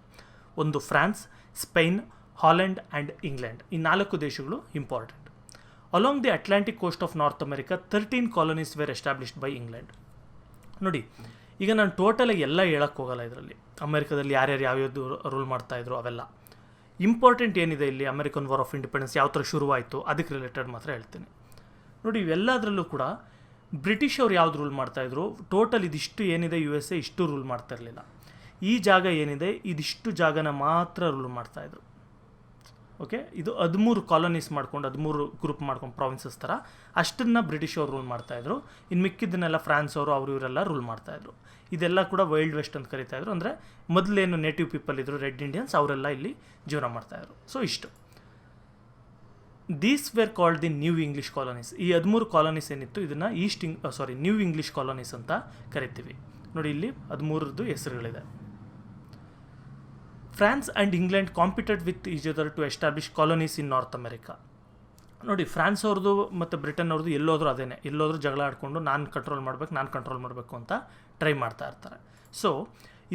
ಒಂದು France, Spain, Holland and England. ಈ 4 ದೇಶಗಳು important. Along the Atlantic coast of North America 13 colonies were established by England. ನೋಡಿ, ಈಗ ನಾನು ಟೋಟಲಾಗಿ ಎಲ್ಲ ಹೇಳಕ್ಕೆ ಹೋಗಲ್ಲ ಇದರಲ್ಲಿ, ಅಮೆರಿಕದಲ್ಲಿ ಯಾರ್ಯಾರು ಯಾವ್ಯಾವುದು ರೂಲ್ ಮಾಡ್ತಾಯಿದ್ರು ಅವೆಲ್ಲ. ಇಂಪಾರ್ಟೆಂಟ್ ಏನಿದೆ ಇಲ್ಲಿ, ಅಮೆರಿಕನ್ ವಾರ್ ಆಫ್ ಇಂಡಿಪೆಂಡೆನ್ಸ್ ಯಾವ ಥರ ಶುರುವಾಯಿತು ಅದಕ್ಕೆ ರಿಲೇಟೆಡ್ ಮಾತ್ರ ಹೇಳ್ತೀನಿ. ನೋಡಿ, ಇವೆಲ್ಲದರಲ್ಲೂ ಕೂಡ ಬ್ರಿಟಿಷ್ ಅವ್ರು ಯಾವ್ದು ರೂಲ್ ಮಾಡ್ತಾಯಿದ್ರು, ಟೋಟಲ್ ಇದಿಷ್ಟು ಏನಿದೆ USA ಇಷ್ಟು ರೂಲ್ ಮಾಡ್ತಾ ಇರಲಿಲ್ಲ. ಈ ಜಾಗ ಏನಿದೆ ಇದಿಷ್ಟು ಜಾಗನ ಮಾತ್ರ ರೂಲ್ ಮಾಡ್ತಾಯಿದ್ರು. ಓಕೆ, ಇದು 13 ಕಾಲೋನೀಸ್ ಮಾಡ್ಕೊಂಡು 13 ಗ್ರೂಪ್ ಮಾಡ್ಕೊಂಡು ಪ್ರಾವಿನ್ಸಸ್ ಥರ ಅಷ್ಟನ್ನು ಬ್ರಿಟಿಷ್ ಅವರು ರೂಲ್ ಮಾಡ್ತಾಯಿದ್ರು. ಇನ್ನು ಮಿಕ್ಕಿದ್ದನ್ನೆಲ್ಲ ಫ್ರಾನ್ಸ್ ಅವರು ಇವರೆಲ್ಲ ರೂಲ್ ಮಾಡ್ತಾಯಿದ್ರು. ಇದೆಲ್ಲ ಕೂಡ ವೈಲ್ಡ್ ವೆಸ್ಟ್ ಅಂತ ಕರಿತಾಯಿದ್ರು. ಅಂದರೆ ಮೊದಲೇನು ನೇಟಿವ್ ಪೀಪಲ್ ಇದ್ದರು, ರೆಡ್ ಇಂಡಿಯನ್ಸ್, ಅವರೆಲ್ಲ ಇಲ್ಲಿ ಜೀವನ ಮಾಡ್ತಾಯಿದ್ರು. ಸೊ ಇಷ್ಟು. These wear called the new English colonies. ಈ 13 ಕಾಲೋನೀಸ್ ಏನಿತ್ತು ಇದನ್ನು ನ್ಯೂ ಇಂಗ್ಲೀಷ್ ಕಾಲೋನೀಸ್ ಅಂತ ಕರಿತೀವಿ. ನೋಡಿ, ಇಲ್ಲಿ 13 ಹೆಸರುಗಳಿದೆ. France and England competed with each other to establish colonies in North America. ನೋಡಿ, ಫ್ರಾನ್ಸ್ ಅವ್ರದ್ದು ಮತ್ತು ಬ್ರಿಟನ್ ಅವ್ರದ್ದು ಎಲ್ಲೋದ್ರೂ ಅದೇನೆ, ಎಲ್ಲೋದ್ರೂ ಜಗಳ ಆಡಿಕೊಂಡು ನಾನು ಕಂಟ್ರೋಲ್ ಮಾಡಬೇಕು ಅಂತ ಟ್ರೈ ಮಾಡ್ತಾ ಇರ್ತಾರೆ. ಸೊ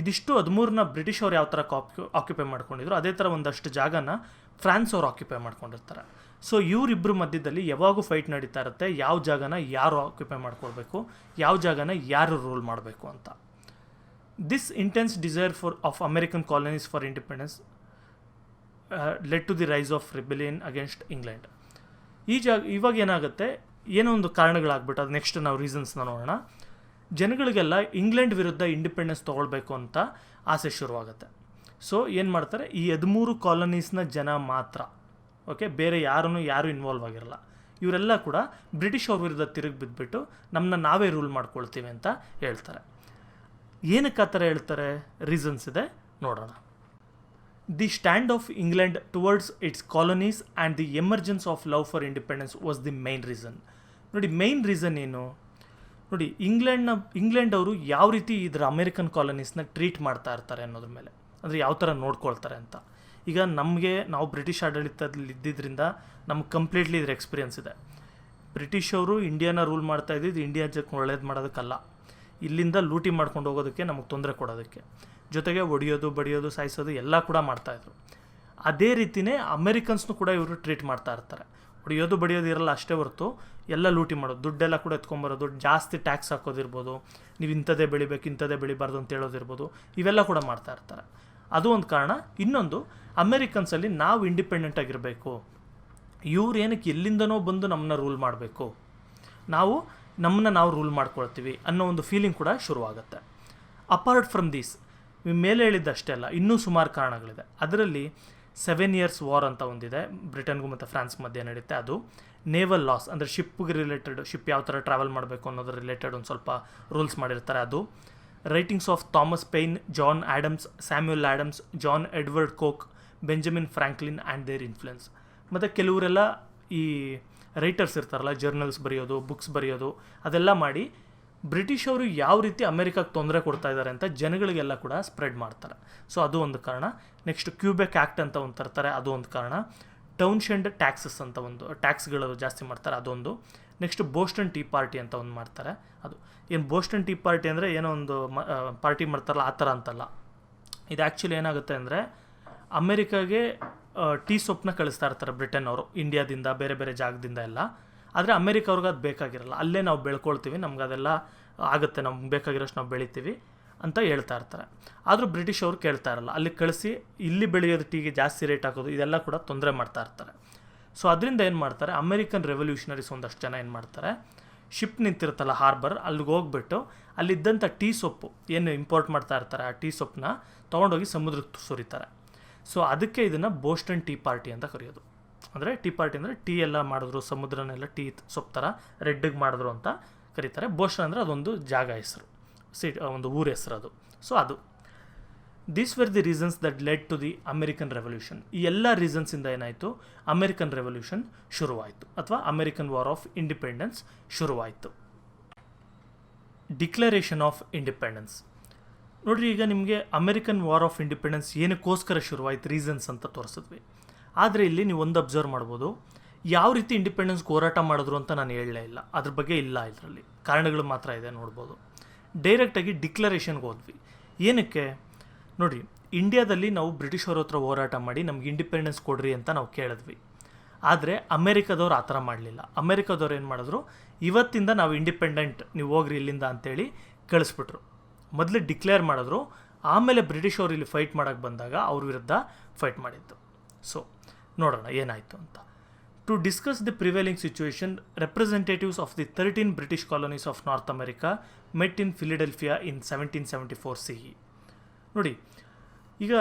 ಇದಿಷ್ಟು 13ನ ಬ್ರಿಟಿಷ್ ಅವ್ರು ಯಾವ ಥರ ಆಕ್ಯುಪೈ ಮಾಡ್ಕೊಂಡಿದ್ರು, ಅದೇ ಥರ ಒಂದಷ್ಟು ಜಾಗನ ಫ್ರಾನ್ಸ್ ಅವ್ರು ಆಕ್ಯುಪೈ ಮಾಡ್ಕೊಂಡಿರ್ತಾರೆ. ಸೊ ಇವರಿಬ್ಬರು ಮಧ್ಯದಲ್ಲಿ ಯಾವಾಗೂ ಫೈಟ್ ನಡೀತಾ ಇರುತ್ತೆ, ಯಾವ ಜಾಗನ ಯಾರು ಆಕ್ಯುಪೈ ಮಾಡ್ಕೊಳ್ಬೇಕು, ಯಾವ ಜಾಗನ ಯಾರು ರೂಲ್ ಮಾಡಬೇಕು ಅಂತ. This intense desire of American colonies for independence led to the rise of rebellion against England. ಇವಾಗ ಏನಾಗುತ್ತೆ, ಏನೋ ಒಂದು ಕಾರಣಗಳಾಗ್ಬಿಟ್ಟು ಅದು ನೆಕ್ಸ್ಟ್ ನಾವು ರೀಸನ್ಸ್ನ ನೋಡೋಣ. ಜನಗಳಿಗೆಲ್ಲ ಇಂಗ್ಲೆಂಡ್ ವಿರುದ್ಧ ಇಂಡಿಪೆಂಡೆನ್ಸ್ ತೊಗೊಳ್ಬೇಕು ಅಂತ ಆಸೆ ಶುರುವಾಗುತ್ತೆ. ಸೊ ಏನು ಮಾಡ್ತಾರೆ, ಈ 13 ಕಾಲೋನೀಸ್ನ ಜನ ಮಾತ್ರ, ಓಕೆ, ಬೇರೆ ಯಾರು ಇನ್ವಾಲ್ವ್ ಆಗಿರಲ್ಲ, ಇವರೆಲ್ಲ ಕೂಡ ಬ್ರಿಟಿಷ್ ಅವ್ರ ವಿರುದ್ಧ ತಿರುಗಿ ಬಿದ್ದುಬಿಟ್ಟು ನಮ್ಮನ್ನ ನಾವೇ ರೂಲ್ ಮಾಡ್ಕೊಳ್ತೀವಿ ಅಂತ ಹೇಳ್ತಾರೆ. ಏನಕ್ಕೆ ಆ ಥರ ಹೇಳ್ತಾರೆ, ರೀಸನ್ಸ್ ಇದೆ, ನೋಡೋಣ. The stand of England towards it's colonies and the emergence of love for independence was the main reason. ನೋಡಿ, ಮೈನ್ ರೀಸನ್ ಏನು ನೋಡಿ, ಇಂಗ್ಲೆಂಡ್ ಅವರು ಯಾವ ರೀತಿ ಇದರ ಅಮೆರಿಕನ್ ಕಾಲೋನೀಸ್ನ ಟ್ರೀಟ್ ಮಾಡ್ತಾ ಇರ್ತಾರೆ ಅನ್ನೋದ್ರ ಮೇಲೆ, ಅಂದರೆ ಯಾವ ಥರ ನೋಡ್ಕೊಳ್ತಾರೆ ಅಂತ. ಈಗ ನಾವು ಬ್ರಿಟಿಷ್ ಆಡಳಿತದಲ್ಲಿ ಇದ್ದಿದ್ದರಿಂದ ನಮ್ಗೆ ಕಂಪ್ಲೀಟ್ಲಿ ಇದ್ರ ಎಕ್ಸ್ಪೀರಿಯನ್ಸ್ ಇದೆ. ಬ್ರಿಟಿಷ್ ಅವರು ಇಂಡಿಯಾನ ರೂಲ್ ಮಾಡ್ತಾ ಇದ್ದಿದ್ದು ಇಂಡಿಯಾ ಜಕ್ಕೆ ಒಳ್ಳೇದು ಮಾಡೋದಕ್ಕಲ್ಲ, ಇಲ್ಲಿಂದ ಲೂಟಿ ಮಾಡ್ಕೊಂಡು ಹೋಗೋದಕ್ಕೆ, ನಮಗೆ ತೊಂದರೆ ಕೊಡೋದಕ್ಕೆ, ಜೊತೆಗೆ ಒಡೆಯೋದು ಬಡಿಯೋದು ಸಾಯಿಸೋದು ಎಲ್ಲ ಕೂಡ ಮಾಡ್ತಾಯಿದ್ರು. ಅದೇ ರೀತಿಯೇ ಅಮೆರಿಕನ್ಸ್ನು ಕೂಡ ಇವರು ಟ್ರೀಟ್ ಮಾಡ್ತಾ ಇರ್ತಾರೆ. ಹೊಡೆಯೋದು ಬಡಿಯೋದು ಇರಲ್ಲ ಅಷ್ಟೇ ಹೊರತು ಎಲ್ಲ ಲೂಟಿ ಮಾಡೋದು, ದುಡ್ಡೆಲ್ಲ ಕೂಡ ಎತ್ಕೊಂಬರೋದು, ಜಾಸ್ತಿ ಟ್ಯಾಕ್ಸ್ ಹಾಕೋದಿರ್ಬೋದು, ನೀವು ಇಂಥದ್ದೇ ಬೆಳಿಬೇಕು ಇಂಥದ್ದೇ ಬೆಳಿಬಾರ್ದು ಅಂತ ಹೇಳೋದಿರ್ಬೋದು, ಇವೆಲ್ಲ ಕೂಡ ಮಾಡ್ತಾ ಇರ್ತಾರೆ. ಅದು ಒಂದು ಕಾರಣ. ಇನ್ನೊಂದು, ಅಮೆರಿಕನ್ಸಲ್ಲಿ ನಾವು ಇಂಡಿಪೆಂಡೆಂಟ್ ಆಗಿರಬೇಕು, ಇವ್ರು ಏನಕ್ಕೆ ಎಲ್ಲಿಂದನೋ ಬಂದು ನಮ್ಮನ್ನ ರೂಲ್ ಮಾಡಬೇಕು, ನಾವು ರೂಲ್ ಮಾಡ್ಕೊಳ್ತೀವಿ ಅನ್ನೋ ಒಂದು ಫೀಲಿಂಗ್ ಕೂಡ ಶುರುವಾಗುತ್ತೆ. ಅಪಾರ್ಟ್ ಫ್ರಮ್ ದೀಸ್, ಮೇಲೆ ಹೇಳಿದ್ದಷ್ಟೇ ಅಲ್ಲ, ಇನ್ನೂ ಸುಮಾರು ಕಾರಣಗಳಿದೆ. ಅದರಲ್ಲಿ 7 years ವಾರ್ ಅಂತ ಒಂದಿದೆ, ಬ್ರಿಟನ್ಗೂ ಮತ್ತು ಫ್ರಾನ್ಸ್ ಮಧ್ಯೆ ನಡೀತೆ. ಅದು ನೇವಲ್ ಲಾಸ್, ಅಂದರೆ ಶಿಪ್ಗೆ ರಿಲೇಟೆಡ್, ಶಿಪ್ ಯಾವ ಥರ ಟ್ರಾವೆಲ್ ಮಾಡಬೇಕು ಅನ್ನೋದ್ರ ರಿಲೇಟೆಡ್ ಒಂದು ಸ್ವಲ್ಪ ರೂಲ್ಸ್ ಮಾಡಿರ್ತಾರೆ. ಅದು writings of Thomas Paine, John Adams, Samuel Adams, John Edward Coke, Benjamin Franklin and their influence. ಮತ್ತು ಕೆಲವರೆಲ್ಲ ಈ ರೈಟರ್ಸ್ ಇರ್ತಾರಲ್ಲ, ಜರ್ನಲ್ಸ್ ಬರೆಯೋದು, ಬುಕ್ಸ್ ಬರೆಯೋದು, ಅದೆಲ್ಲ ಮಾಡಿ ಬ್ರಿಟಿಷ್ ಅವರು ಯಾವ ರೀತಿ ಅಮೆರಿಕಾಗೆ ತೊಂದರೆ ಕೊಡ್ತಾ ಇದ್ದಾರೆ ಅಂತ ಜನಗಳಿಗೆಲ್ಲ ಕೂಡ ಸ್ಪ್ರೆಡ್ ಮಾಡ್ತಾರೆ. ಸೊ ಅದು ಒಂದು ಕಾರಣ. ನೆಕ್ಸ್ಟ್ ಕ್ಯೂಬೆಕ್ ಆ್ಯಕ್ಟ್ ಅಂತ ಒಂದು ತರ್ತಾರೆ, ಅದು ಒಂದು ಕಾರಣ. ಟೌನ್ಶೆಂಡ್ ಟ್ಯಾಕ್ಸಸ್ ಅಂತ ಒಂದು ಟ್ಯಾಕ್ಸ್ಗಳು ಜಾಸ್ತಿ ಮಾಡ್ತಾರೆ, ಅದೊಂದು. ನೆಕ್ಸ್ಟ್ ಬೋಸ್ಟನ್ ಟೀ ಪಾರ್ಟಿ ಅಂತ ಒಂದು ಮಾಡ್ತಾರೆ. ಅದು ಏನು ಬೋಸ್ಟನ್ ಟೀ ಪಾರ್ಟಿ ಅಂದರೆ ಏನೋ ಒಂದು ಪಾರ್ಟಿ ಮಾಡ್ತಾರಲ್ಲ ಆ ಥರ ಅಂತಲ್ಲ. ಇದು ಆ್ಯಕ್ಚುಲಿ ಏನಾಗುತ್ತೆ ಅಂದರೆ, ಅಮೆರಿಕಾಗೆ ಟೀ ಸೊಪ್ಪನ್ನ ಕಳಿಸ್ತಾ ಇರ್ತಾರೆ ಬ್ರಿಟನ್ ಅವರು, ಇಂಡಿಯಾದಿಂದ ಬೇರೆ ಬೇರೆ ಜಾಗದಿಂದ ಎಲ್ಲ. ಆದರೆ ಅಮೆರಿಕ ಅವ್ರಿಗೆ ಅದು ಬೇಕಾಗಿರಲ್ಲ, ಅಲ್ಲೇ ನಾವು ಬೆಳ್ಕೊಳ್ತೀವಿ, ನಮ್ಗೆ ಅದೆಲ್ಲ ಆಗುತ್ತೆ, ನಮ್ಗೆ ಬೇಕಾಗಿರೋಷ್ಟು ನಾವು ಬೆಳಿತೀವಿ ಅಂತ ಹೇಳ್ತಾ ಇರ್ತಾರೆ. ಆದರೂ ಬ್ರಿಟಿಷ್ ಅವರು ಕೇಳ್ತಾ ಇರಲ್ಲ, ಅಲ್ಲಿ ಕಳಿಸಿ ಇಲ್ಲಿ ಬೆಳೆಯೋದು ಟೀಗೆ ಜಾಸ್ತಿ ರೇಟ್ ಹಾಕೋದು, ಇದೆಲ್ಲ ಕೂಡ ತೊಂದರೆ ಮಾಡ್ತಾ ಇರ್ತಾರೆ. ಸೊ ಅದರಿಂದ ಏನು ಮಾಡ್ತಾರೆ, ಅಮೆರಿಕನ್ ರೆವಲ್ಯೂಷನರೀಸ್ ಒಂದಷ್ಟು ಜನ ಏನು ಮಾಡ್ತಾರೆ, ಶಿಪ್ ನಿಂತಿರುತ್ತಲ್ಲ ಹಾರ್ಬರ್, ಅಲ್ಲಿಗೆ ಹೋಗ್ಬಿಟ್ಟು ಅಲ್ಲಿದ್ದಂಥ ಟೀ ಸೊಪ್ಪು ಏನು ಇಂಪೋರ್ಟ್ ಮಾಡ್ತಾ ಇರ್ತಾರೆ ಆ ಟೀ ಸೊಪ್ಪನ್ನ ತೊಗೊಂಡೋಗಿ ಸಮುದ್ರಕ್ಕೆ ಸುರಿತಾರೆ. ಸೊ ಅದಕ್ಕೆ ಇದನ್ನು ಬೋಸ್ಟನ್ ಟೀ ಪಾರ್ಟಿ ಅಂತ ಕರೆಯೋದು. ಅಂದರೆ ಟೀ ಪಾರ್ಟಿ ಅಂದರೆ ಟೀ ಎಲ್ಲ ಮಾಡಿದ್ರು, ಸಮುದ್ರನೆಲ್ಲ ಟೀ ಸೊಪ್ಪು ಥರ ರೆಡ್ಡಿಗೆ ಮಾಡಿದ್ರು ಅಂತ ಕರೀತಾರೆ. ಬೋಸ್ಟನ್ ಅಂದರೆ ಅದೊಂದು ಜಾಗ ಹೆಸರು, ಒಂದು ಊರ ಹೆಸರು ಅದು. ಸೊ ಅದು these were the reasons that led to the American revolution. ಈ ಎಲ್ಲ ರೀಸನ್ಸಿಂದ ಏನಾಯಿತು, ಅಮೆರಿಕನ್ ರೆವಲ್ಯೂಷನ್ ಶುರುವಾಯಿತು ಅಥವಾ ಅಮೆರಿಕನ್ ವಾರ್ ಆಫ್ ಇಂಡಿಪೆಂಡೆನ್ಸ್ ಶುರುವಾಯಿತು. Declaration of independence. ನೋಡಿರಿ, ಈಗ ನಿಮಗೆ ಅಮೆರಿಕನ್ ವಾರ್ ಆಫ್ ಇಂಡಿಪೆಂಡೆನ್ಸ್ ಏನಕ್ಕೋಸ್ಕರ ಶುರುವಾಯಿತು ರೀಸನ್ಸ್ ಅಂತ ತೋರಿಸಿದ್ವಿ. ಆದರೆ ಇಲ್ಲಿ ನೀವು ಒಂದು ಅಬ್ಸರ್ವ್ ಮಾಡ್ಬೋದು, ಯಾವ ರೀತಿ ಇಂಡಿಪೆಂಡೆನ್ಸ್ಗೆ ಹೋರಾಟ ಮಾಡಿದ್ರು ಅಂತ ನಾನು ಹೇಳಲೇ ಇಲ್ಲ, ಅದ್ರ ಬಗ್ಗೆ ಇಲ್ಲ, ಇದರಲ್ಲಿ ಕಾರಣಗಳು ಮಾತ್ರ ಇದೆ ನೋಡ್ಬೋದು. ಡೈರೆಕ್ಟಾಗಿ ಡಿಕ್ಲರೇಷನ್ಗೆ ಹೋದ್ವಿ. ಏನಕ್ಕೆ ನೋಡಿ, ಇಂಡಿಯಾದಲ್ಲಿ ನಾವು ಬ್ರಿಟಿಷವ್ರ ಹತ್ರ ಹೋರಾಟ ಮಾಡಿ ನಮ್ಗೆ ಇಂಡಿಪೆಂಡೆನ್ಸ್ ಕೊಡ್ರಿ ಅಂತ ನಾವು ಕೇಳಿದ್ವಿ. ಆದರೆ ಅಮೆರಿಕದವ್ರು ಆ ಥರ ಮಾಡಲಿಲ್ಲ. ಅಮೆರಿಕದವ್ರು ಏನು ಮಾಡಿದ್ರು, ಇವತ್ತಿಂದ ನಾವು ಇಂಡಿಪೆಂಡೆಂಟ್, ನೀವು ಹೋಗ್ರಿ ಇಲ್ಲಿಂದ ಅಂತೇಳಿ ಕಳಿಸ್ಬಿಟ್ರು. ಮೊದಲು ಡಿಕ್ಲೇರ್ ಮಾಡಿದ್ರು, ಆಮೇಲೆ ಬ್ರಿಟಿಷವ್ರು ಇಲ್ಲಿ ಫೈಟ್ ಮಾಡೋಕ್ಕೆ ಬಂದಾಗ ಅವ್ರ ವಿರುದ್ಧ ಫೈಟ್ ಮಾಡಿದ್ದು. ಸೊ ನೋಡೋಣ ಏನಾಯಿತು ಅಂತ. To discuss the prevailing situation, representatives of the 13 British colonies of North America met in Philadelphia in 1774 CE. ನೋಡಿ, ಈಗ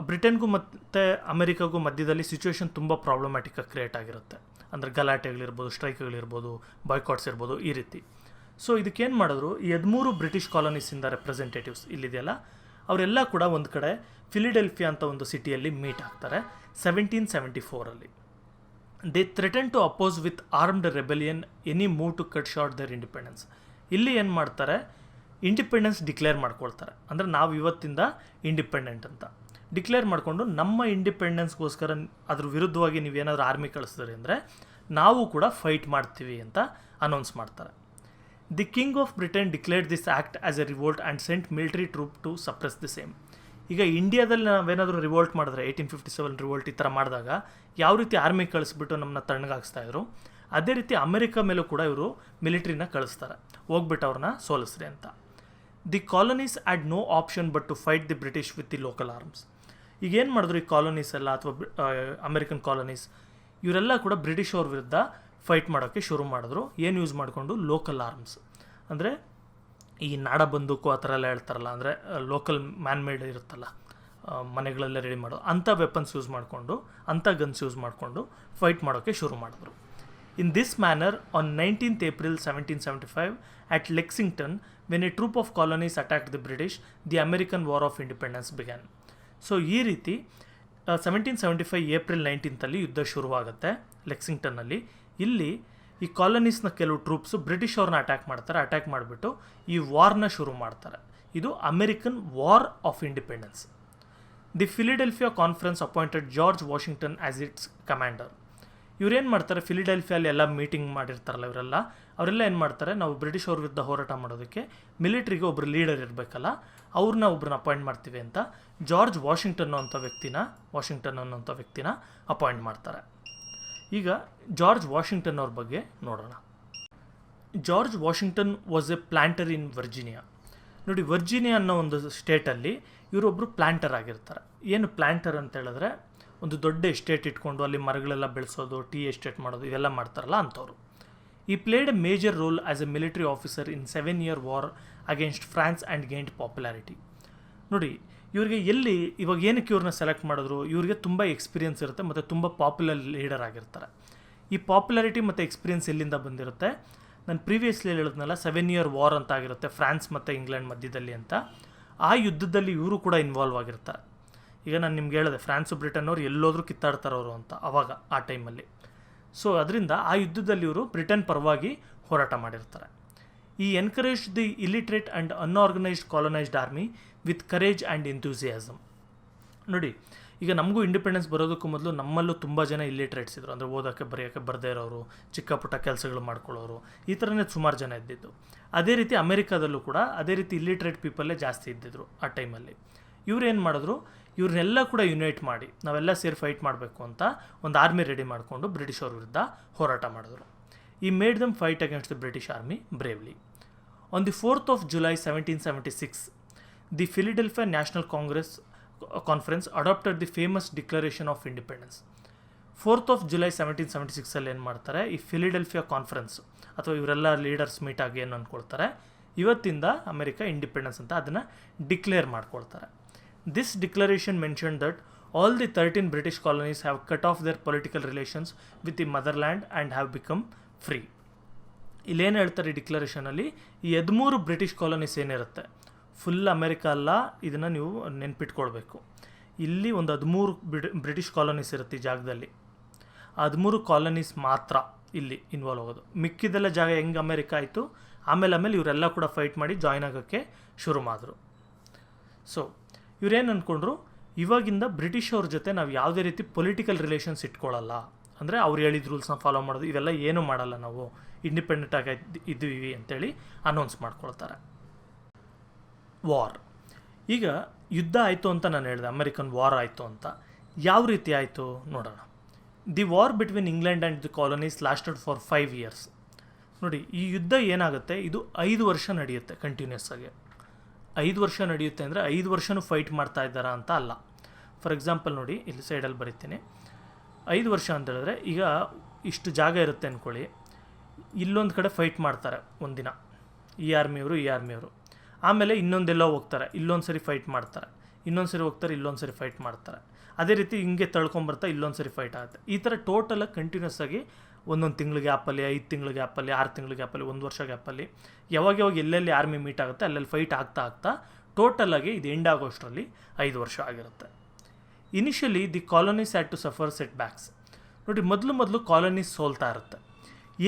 ಬ್ರಿಟನ್ಗೂ ಮತ್ತು ಅಮೆರಿಕಾಗೂ ಮಧ್ಯದಲ್ಲಿ ಸಿಚುವೇಶನ್ ತುಂಬ ಪ್ರಾಬ್ಲಮ್ಯಾಟಿಕಾಗಿ ಕ್ರಿಯೇಟ್ ಆಗಿರುತ್ತೆ. ಅಂದರೆ ಗಲಾಟೆಗಳಿರ್ಬೋದು, ಸ್ಟ್ರೈಕ್ಗಳಿರ್ಬೋದು, ಬಾಯ್ಕಾಟ್ಸ್ ಇರ್ಬೋದು, ಈ ರೀತಿ. ಸೊ ಇದಕ್ಕೇನು ಮಾಡಿದ್ರು, ಈ 13 ಬ್ರಿಟಿಷ್ ಕಾಲೋನೀಸಿಂದ ರೆಪ್ರೆಸೆಂಟೇಟಿವ್ಸ್ ಇಲ್ಲಿದೆಯಲ್ಲ, ಅವರೆಲ್ಲ ಕೂಡ ಒಂದು ಕಡೆ ಫಿಲಿಡೆಲ್ಫಿಯಾ ಅಂತ ಒಂದು ಸಿಟಿಯಲ್ಲಿ ಮೀಟ್ ಆಗ್ತಾರೆ 1774. They threaten to oppose with armed rebellion any move to cut short their independence. ಇಲ್ಲಿ ಏನು ಮಾಡ್ತಾರೆ, ಇಂಡಿಪೆಂಡೆನ್ಸ್ ಡಿಕ್ಲೇರ್ ಮಾಡ್ಕೊಳ್ತಾರೆ. ಅಂದರೆ ನಾವು ಇವತ್ತಿಂದ ಇಂಡಿಪೆಂಡೆಂಟ್ ಅಂತ ಡಿಕ್ಲೇರ್ ಮಾಡಿಕೊಂಡು ನಮ್ಮ ಇಂಡಿಪೆಂಡೆನ್ಸ್ಗೋಸ್ಕರ ಅದ್ರ ವಿರುದ್ಧವಾಗಿ ನೀವೇನಾದರೂ ಆರ್ಮಿ ಕಳಿಸಿದ್ರಿ ಅಂದರೆ ನಾವು ಕೂಡ ಫೈಟ್ ಮಾಡ್ತೀವಿ ಅಂತ ಅನೌನ್ಸ್ ಮಾಡ್ತಾರೆ. The king of Britain declared this act as a revolt and sent military troop to suppress the same. ಈಗ ಇಂಡಿಯಾದಲ್ಲಿ ನಾವೇನಾದರೂ ರಿವೋಲ್ಟ್ ಮಾಡಿದ್ರೆ 1857 ರಿವೋಲ್ಟ್ ಈ ಥರ ಮಾಡಿದಾಗ ಯಾವ ರೀತಿ ಆರ್ಮಿ ಕಳಿಸ್ಬಿಟ್ಟು ನಮ್ಮನ್ನ ತಣ್ಣಗಾಗಿಸ್ತಾಯಿದ್ರು, ಅದೇ ರೀತಿ ಅಮೆರಿಕ ಮೇಲೂ ಕೂಡ ಇವರು ಮಿಲಿಟ್ರಿನ ಕಳಿಸ್ತಾರೆ, ಹೋಗ್ಬಿಟ್ಟು ಅವ್ರನ್ನ ಸೋಲಿಸ್ರಿ ಅಂತ. The colonies had no option but to fight the British with the local arms. ಈಗೇನು ಮಾಡಿದ್ರು ಈ ಕಾಲೋನೀಸ್ ಎಲ್ಲ ಅಥವಾ ಅಮೆರಿಕನ್ ಕಾಲೋನೀಸ್, ಇವರೆಲ್ಲ ಕೂಡ ಬ್ರಿಟಿಷ್ ಅವ್ರ ವಿರುದ್ಧ ಫೈಟ್ ಮಾಡೋಕ್ಕೆ ಶುರು ಮಾಡಿದ್ರು. ಏನು ಯೂಸ್ ಮಾಡಿಕೊಂಡು, ಲೋಕಲ್ ಆರ್ಮ್ಸ್. ಅಂದರೆ ಈ ನಾಡ ಬಂದೂಕು ಆ ಥರ ಎಲ್ಲ ಹೇಳ್ತಾರಲ್ಲ, ಅಂದರೆ ಲೋಕಲ್ ಮ್ಯಾನ್ ಮೇಡ್ ಇರುತ್ತಲ್ಲ, ಮನೆಗಳಲ್ಲೇ ರೆಡಿ ಮಾಡೋದು, ಅಂಥ ವೆಪನ್ಸ್ ಯೂಸ್ ಮಾಡಿಕೊಂಡು, ಅಂಥ ಗನ್ಸ್ ಯೂಸ್ ಮಾಡಿಕೊಂಡು ಫೈಟ್ ಮಾಡೋಕ್ಕೆ ಶುರು ಮಾಡಿದ್ರು. In this manner, on 19th April 1775, at Lexington, when a troop of colonies attacked the British, the American War of Independence began. So ಈ ರೀತಿ 1775 ಏಪ್ರಿಲ್ 19 ಯುದ್ಧ ಶುರುವಾಗುತ್ತೆ ಲೆಕ್ಸಿಂಗ್ಟನ್ನಲ್ಲಿ. ಇಲ್ಲಿ ಈ ಕಾಲೋನೀಸ್ನ ಕೆಲವು ಟ್ರೂಪ್ಸು ಬ್ರಿಟಿಷ್ ಅವ್ರನ್ನ ಅಟ್ಯಾಕ್ ಮಾಡಿಬಿಟ್ಟು ಈ ವಾರ್ನ ಶುರು ಮಾಡ್ತಾರೆ. ಇದು American war of independence. The Philadelphia conference appointed George Washington as it's commander. ಇವರೇನು ಮಾಡ್ತಾರೆ, ಫಿಲಿಡೆಲ್ಫಿಯಲ್ಲಿ ಎಲ್ಲ ಮೀಟಿಂಗ್ ಮಾಡಿರ್ತಾರಲ್ಲ ಅವರೆಲ್ಲ ಏನು ಮಾಡ್ತಾರೆ, ನಾವು ಬ್ರಿಟಿಷ್ ಅವ್ರ ವಿರುದ್ಧ ಹೋರಾಟ ಮಾಡೋದಕ್ಕೆ ಮಿಲಿಟ್ರಿಗೆ ಒಬ್ಬರು ಲೀಡರ್ ಇರಬೇಕಲ್ಲ, ಒಬ್ಬರನ್ನ ಅಪಾಯಿಂಟ್ ಮಾಡ್ತೀವಿ ಅಂತ ಜಾರ್ಜ್ ವಾಷಿಂಗ್ಟನ್ ಅನ್ನೋಂಥ ವ್ಯಕ್ತಿನ ಅಪಾಯಿಂಟ್ ಮಾಡ್ತಾರೆ. ಈಗ ಜಾರ್ಜ್ ವಾಷಿಂಗ್ಟನ್ ಅವ್ರ ಬಗ್ಗೆ ನೋಡೋಣ. George Washington was A planter in Virginia. ನೋಡಿ, ವರ್ಜಿನಿಯಾ ಅನ್ನೋ ಒಂದು ಸ್ಟೇಟಲ್ಲಿ ಇವರೊಬ್ಬರು ಪ್ಲಾಂಟರ್ ಆಗಿರ್ತಾರೆ. ಏನು ಪ್ಲಾಂಟರ್ ಅಂತ ಹೇಳಿದ್ರೆ, ಒಂದು ದೊಡ್ಡ ಎಸ್ಟೇಟ್ ಇಟ್ಕೊಂಡು ಅಲ್ಲಿ ಮರಗಳೆಲ್ಲ ಬೆಳೆಸೋದು, ಟೀ ಎಸ್ಟೇಟ್ ಮಾಡೋದು, ಇದೆಲ್ಲ ಮಾಡ್ತಾರಲ್ಲ ಅಂಥವ್ರು. ಈ played A major role as A military officer in 7-year war against France and gained popularity. ನೋಡಿ, ಇವ್ರಿಗೆ ಇವಾಗ ಏನಕ್ಕೆ ಇವ್ರನ್ನ ಸೆಲೆಕ್ಟ್ ಮಾಡಿದ್ರು, ಇವ್ರಿಗೆ ತುಂಬ ಎಕ್ಸ್ಪೀರಿಯನ್ಸ್ ಇರುತ್ತೆ ಮತ್ತು ತುಂಬ ಪಾಪ್ಯುಲರ್ ಲೀಡರ್ ಆಗಿರ್ತಾರೆ. ಈ ಪಾಪ್ಯುಲಾರಿಟಿ ಮತ್ತು ಎಕ್ಸ್ಪೀರಿಯನ್ಸ್ ಎಲ್ಲಿಂದ ಬಂದಿರುತ್ತೆ, ನಾನು ಪ್ರೀವಿಯಸ್ಲಿ ಹೇಳಿದ್ನಲ್ಲ 7-year ವಾರ್ ಅಂತ ಆಗಿರುತ್ತೆ ಫ್ರಾನ್ಸ್ ಮತ್ತು ಇಂಗ್ಲೆಂಡ್ ಮಧ್ಯದಲ್ಲಿ ಅಂತ. ಆ ಯುದ್ಧದಲ್ಲಿ ಇವರು ಕೂಡ ಇನ್ವಾಲ್ವ್ ಆಗಿರ್ತಾರೆ. ಈಗ ನಾನು ನಿಮ್ಗೆ ಹೇಳಿದೆ, ಫ್ರಾನ್ಸು ಬ್ರಿಟನ್ನವ್ರು ಎಲ್ಲೋದ್ರೂ ಕಿತ್ತಾಡ್ತಾರವರು ಅಂತ ಅವಾಗ ಆ ಟೈಮಲ್ಲಿ. ಸೊ ಅದರಿಂದ ಆ ಯುದ್ಧದಲ್ಲಿ ಇವರು ಬ್ರಿಟನ್ ಪರವಾಗಿ ಹೋರಾಟ ಮಾಡಿರ್ತಾರೆ. ಈ encourage the illiterate and unorganised colonised army with courage and enthusiasm. ನೋಡಿ, ಈಗ ನಮಗೂ ಇಂಡಿಪೆಂಡೆನ್ಸ್ ಬರೋದಕ್ಕೂ ಮೊದಲು ನಮ್ಮಲ್ಲೂ ತುಂಬ ಜನ ಇಲ್ಲಿಟ್ರೇಟ್ಸ್ ಇದ್ದರು. ಅಂದರೆ ಓದೋಕ್ಕೆ ಬರೆಯೋಕ್ಕೆ ಬರದೇ ಇರೋರು, ಚಿಕ್ಕ ಪುಟ್ಟ ಕೆಲಸಗಳು ಮಾಡ್ಕೊಳ್ಳೋರು, ಈ ಥರನೇ ಸುಮಾರು ಜನ ಇದ್ದಿದ್ದು. ಅದೇ ರೀತಿ ಅಮೆರಿಕಾದಲ್ಲೂ ಕೂಡ ಅದೇ ರೀತಿ ಇಲ್ಲಿಟ್ರೇಟ್ ಪೀಪಲ್ಲೇ ಜಾಸ್ತಿ ಇದ್ದಿದ್ರು ಆ ಟೈಮಲ್ಲಿ. ಇವ್ರು ಏನು ಮಾಡಿದ್ರು, ಇವ್ರನ್ನೆಲ್ಲ ಕೂಡ ಯುನೈಟ್ ಮಾಡಿ ನಾವೆಲ್ಲ ಸೇರಿ ಫೈಟ್ ಮಾಡಬೇಕು ಅಂತ ಒಂದು ಆರ್ಮಿ ರೆಡಿ ಮಾಡಿಕೊಂಡು ಬ್ರಿಟಿಷ್ ಅವ್ರ ವಿರುದ್ಧ ಹೋರಾಟ ಮಾಡಿದ್ರು. He made dum fight against the British army ಬ್ರೇವ್ಲಿ. On the 4th of July 1776, the Philadelphia national conference adopted the famous Declaration of Independence. 4th July 1776 ಏನು ಮಾಡ್ತಾರೆ, ಈ ಫಿಲಿಡೆಲ್ಫಿಯಾ ಕಾನ್ಫರೆನ್ಸ್ ಅಥವಾ ಇವರೆಲ್ಲ ಲೀಡರ್ಸ್ ಮೀಟ್ ಆಗಿ ಏನು ಅಂದ್ಕೊಳ್ತಾರೆ, ಇವತ್ತಿಂದ ಅಮೆರಿಕ ಇಂಡಿಪೆಂಡೆನ್ಸ್ ಅಂತ ಅದನ್ನು ಡಿಕ್ಲೇರ್ ಮಾಡ್ಕೊಳ್ತಾರೆ. This declaration mention that all the 13 British colonies have cut off their political relations with the motherland and have become free. ಇಲ್ಲೇನು ಹೇಳ್ತಾರೆ ಈ ಡಿಕ್ಲರೇಷನಲ್ಲಿ, ಈ 13 ಬ್ರಿಟಿಷ್ ಕಾಲೋನೀಸ್ ಏನಿರುತ್ತೆ, ಫುಲ್ ಅಮೆರಿಕ ಅಲ್ಲ, ಇದನ್ನು ನೀವು ನೆನ್ಪಿಟ್ಕೊಳ್ಬೇಕು. ಇಲ್ಲಿ ಒಂದು 13 ಬ್ರಿಟಿಷ್ ಕಾಲೋನೀಸ್ ಇರುತ್ತೆ ಈ ಜಾಗದಲ್ಲಿ. 13 ಕಾಲೋನೀಸ್ ಮಾತ್ರ ಇಲ್ಲಿ ಇನ್ವಾಲ್ವ್ ಆಗೋದು. ಮಿಕ್ಕಿದೆಲ್ಲ ಜಾಗ ಹೆಂಗೆ ಅಮೆರಿಕ ಆಯಿತು, ಆಮೇಲೆ ಇವರೆಲ್ಲ ಕೂಡ ಫೈಟ್ ಮಾಡಿ ಜಾಯ್ನ್ ಆಗೋಕ್ಕೆ ಶುರು ಮಾಡಿದ್ರು. ಸೊ ಇವರೇನು ಅಂದ್ಕೊಂಡ್ರು, ಇವಾಗಿಂದ ಬ್ರಿಟಿಷ್ ಅವ್ರ ಜೊತೆ ನಾವು ಯಾವುದೇ ರೀತಿ ಪೊಲಿಟಿಕಲ್ ರಿಲೇಷನ್ಸ್ ಇಟ್ಕೊಳ್ಳಲ್ಲ, ಅಂದರೆ ಅವ್ರು ಹೇಳಿದ ರೂಲ್ಸ್ನ ಫಾಲೋ ಮಾಡೋದು ಇವೆಲ್ಲ ಏನೂ ಮಾಡಲ್ಲ, ನಾವು ಇಂಡಿಪೆಂಡೆಂಟ್ ಆಗಿ ಇದ್ದೀವಿ ಅಂತೇಳಿ ಅನೌನ್ಸ್ ಮಾಡ್ಕೊಳ್ತಾರೆ. ವಾರ್, ಈಗ ಯುದ್ಧ ಆಯಿತು ಅಂತ ನಾನು ಹೇಳಿದೆ, ಅಮೆರಿಕನ್ ವಾರ್ ಆಯಿತು ಅಂತ. ಯಾವ ರೀತಿ ಆಯಿತು ನೋಡೋಣ. The war between England and the colonies lasted for 5 years. ನೋಡಿ, ಈ ಯುದ್ಧ ಏನಾಗುತ್ತೆ, ಇದು 5 ವರ್ಷ ನಡೆಯುತ್ತೆ ಕಂಟಿನ್ಯೂಸ್ ಆಗಿ. 5 ವರ್ಷ ನಡೆಯುತ್ತೆ ಅಂದರೆ 5 ವರ್ಷನೂ ಫೈಟ್ ಮಾಡ್ತಾ ಇದ್ದಾರಾ ಅಂತ ಅಲ್ಲ. ಫಾರ್ ಎಕ್ಸಾಂಪಲ್ ನೋಡಿ, ಇಲ್ಲಿ ಸೈಡಲ್ಲಿ ಬರೀತೀನಿ. 5 ವರ್ಷ ಅಂತ ಹೇಳಿದ್ರೆ, ಈಗ ಇಷ್ಟು ಜಾಗ ಇರುತ್ತೆ ಅಂದ್ಕೊಳ್ಳಿ, ಇಲ್ಲೊಂದು ಕಡೆ ಫೈಟ್ ಮಾಡ್ತಾರೆ ಒಂದಿನ, ಈ ಆರ್ಮಿಯವರು, ಆಮೇಲೆ ಇನ್ನೊಂದೆಲ್ಲ ಹೋಗ್ತಾರೆ, ಇಲ್ಲೊಂದು ಸರಿ ಫೈಟ್ ಮಾಡ್ತಾರೆ, ಇನ್ನೊಂದು ಸರಿ ಹೋಗ್ತಾರೆ, ಇಲ್ಲೊಂದು ಸರಿ ಫೈಟ್ ಮಾಡ್ತಾರೆ, ಅದೇ ರೀತಿ ಹಿಂಗೆ ತಳ್ಕೊಂಬರ್ತಾ ಇಲ್ಲೊಂದು ಸರಿ ಫೈಟ್ ಆಗುತ್ತೆ. ಈ ಥರ ಟೋಟಲಾಗಿ ಕಂಟಿನ್ಯೂಸ್ ಆಗಿ 1 ತಿಂಗಳು ಗ್ಯಾಪಲ್ಲಿ, 5 ತಿಂಗಳು ಗ್ಯಾಪಲ್ಲಿ, 6 ತಿಂಗಳು ಗ್ಯಾಪಲ್ಲಿ, 1 ವರ್ಷ ಗ್ಯಾಪಲ್ಲಿ ಯಾವಾಗ ಎಲ್ಲೆಲ್ಲಿ ಆರ್ಮಿ ಮೀಟ್ ಆಗುತ್ತೆ ಅಲ್ಲೆಲ್ಲಿ ಫೈಟ್ ಆಗ್ತಾ ಟೋಟಲಾಗಿ ಇದು ಎಂಡ್ ಆಗೋಷ್ಟರಲ್ಲಿ 5 ವರ್ಷ ಆಗಿರುತ್ತೆ. Initially the colonies had to suffer setbacks. ನೋಡಿ, ಮೊದಲು ಕಾಲೋನೀಸ್ ಸೋಲ್ತಾ ಇರುತ್ತೆ.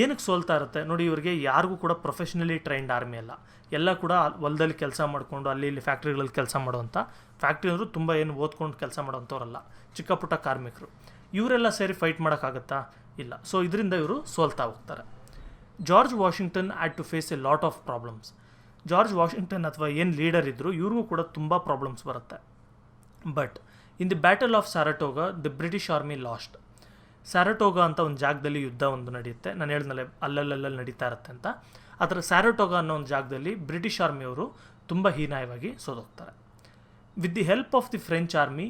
ಏನಕ್ಕೆ ಸೋಲ್ತಾ ಇರುತ್ತೆ ನೋಡಿ, ಇವರಿಗೆ ಯಾರಿಗೂ ಕೂಡ ಪ್ರೊಫೆಷ್ನಲಿ ಟ್ರೈನ್ಡ್ ಆರ್ಮಿ ಅಲ್ಲ, ಎಲ್ಲ ಕೂಡ ಹೊಲದಲ್ಲಿ ಕೆಲಸ ಮಾಡಿಕೊಂಡು ಅಲ್ಲಿ ಇಲ್ಲಿ ಫ್ಯಾಕ್ಟ್ರಿಗಳಲ್ಲಿ ಕೆಲಸ ಮಾಡುವಂಥ, ಫ್ಯಾಕ್ಟ್ರಿ ಅಂದರೂ ತುಂಬ ಏನು ಓದ್ಕೊಂಡು ಕೆಲಸ ಮಾಡೋವಂಥವ್ರಲ್ಲ, ಚಿಕ್ಕ ಪುಟ್ಟ ಕಾರ್ಮಿಕರು. ಇವರೆಲ್ಲ ಸೇರಿ ಫೈಟ್ ಮಾಡೋಕ್ಕಾಗತ್ತಾ? ಇಲ್ಲ. ಸೊ ಇದರಿಂದ ಇವರು ಸೋಲ್ತಾ ಹೋಗ್ತಾರೆ. George Washington had to face a lot of problems. George Washington ಅಥವಾ ಏನು ಲೀಡರ್ ಇದ್ದರು, ಇವ್ರಿಗೂ ಕೂಡ ತುಂಬ ಪ್ರಾಬ್ಲಮ್ಸ್ ಬರುತ್ತೆ. But in the battle of Saratoga the British army lost. Saratoga ಅಂತ ಒಂದು ಜಾಗದಲ್ಲಿ ಯುದ್ಧ ಒಂದು ನಡೆಯುತ್ತೆ, ನಾನು ಹೇಳಿದ್ನಲ್ಲ ಅಲ್ಲಲ್ಲಿ ನಡೀತಾ ಇರುತ್ತೆ ಅಂತ. ಆ ಥರ ಸ್ಯಾರಟೋಗಾ ಅನ್ನೋ ಒಂದು ಜಾಗದಲ್ಲಿ ಬ್ರಿಟಿಷ್ ಆರ್ಮಿಯವರು ತುಂಬ ಹೀನಾಯವಾಗಿ ಸೋದೋಗ್ತಾರೆ. With the help of the French army,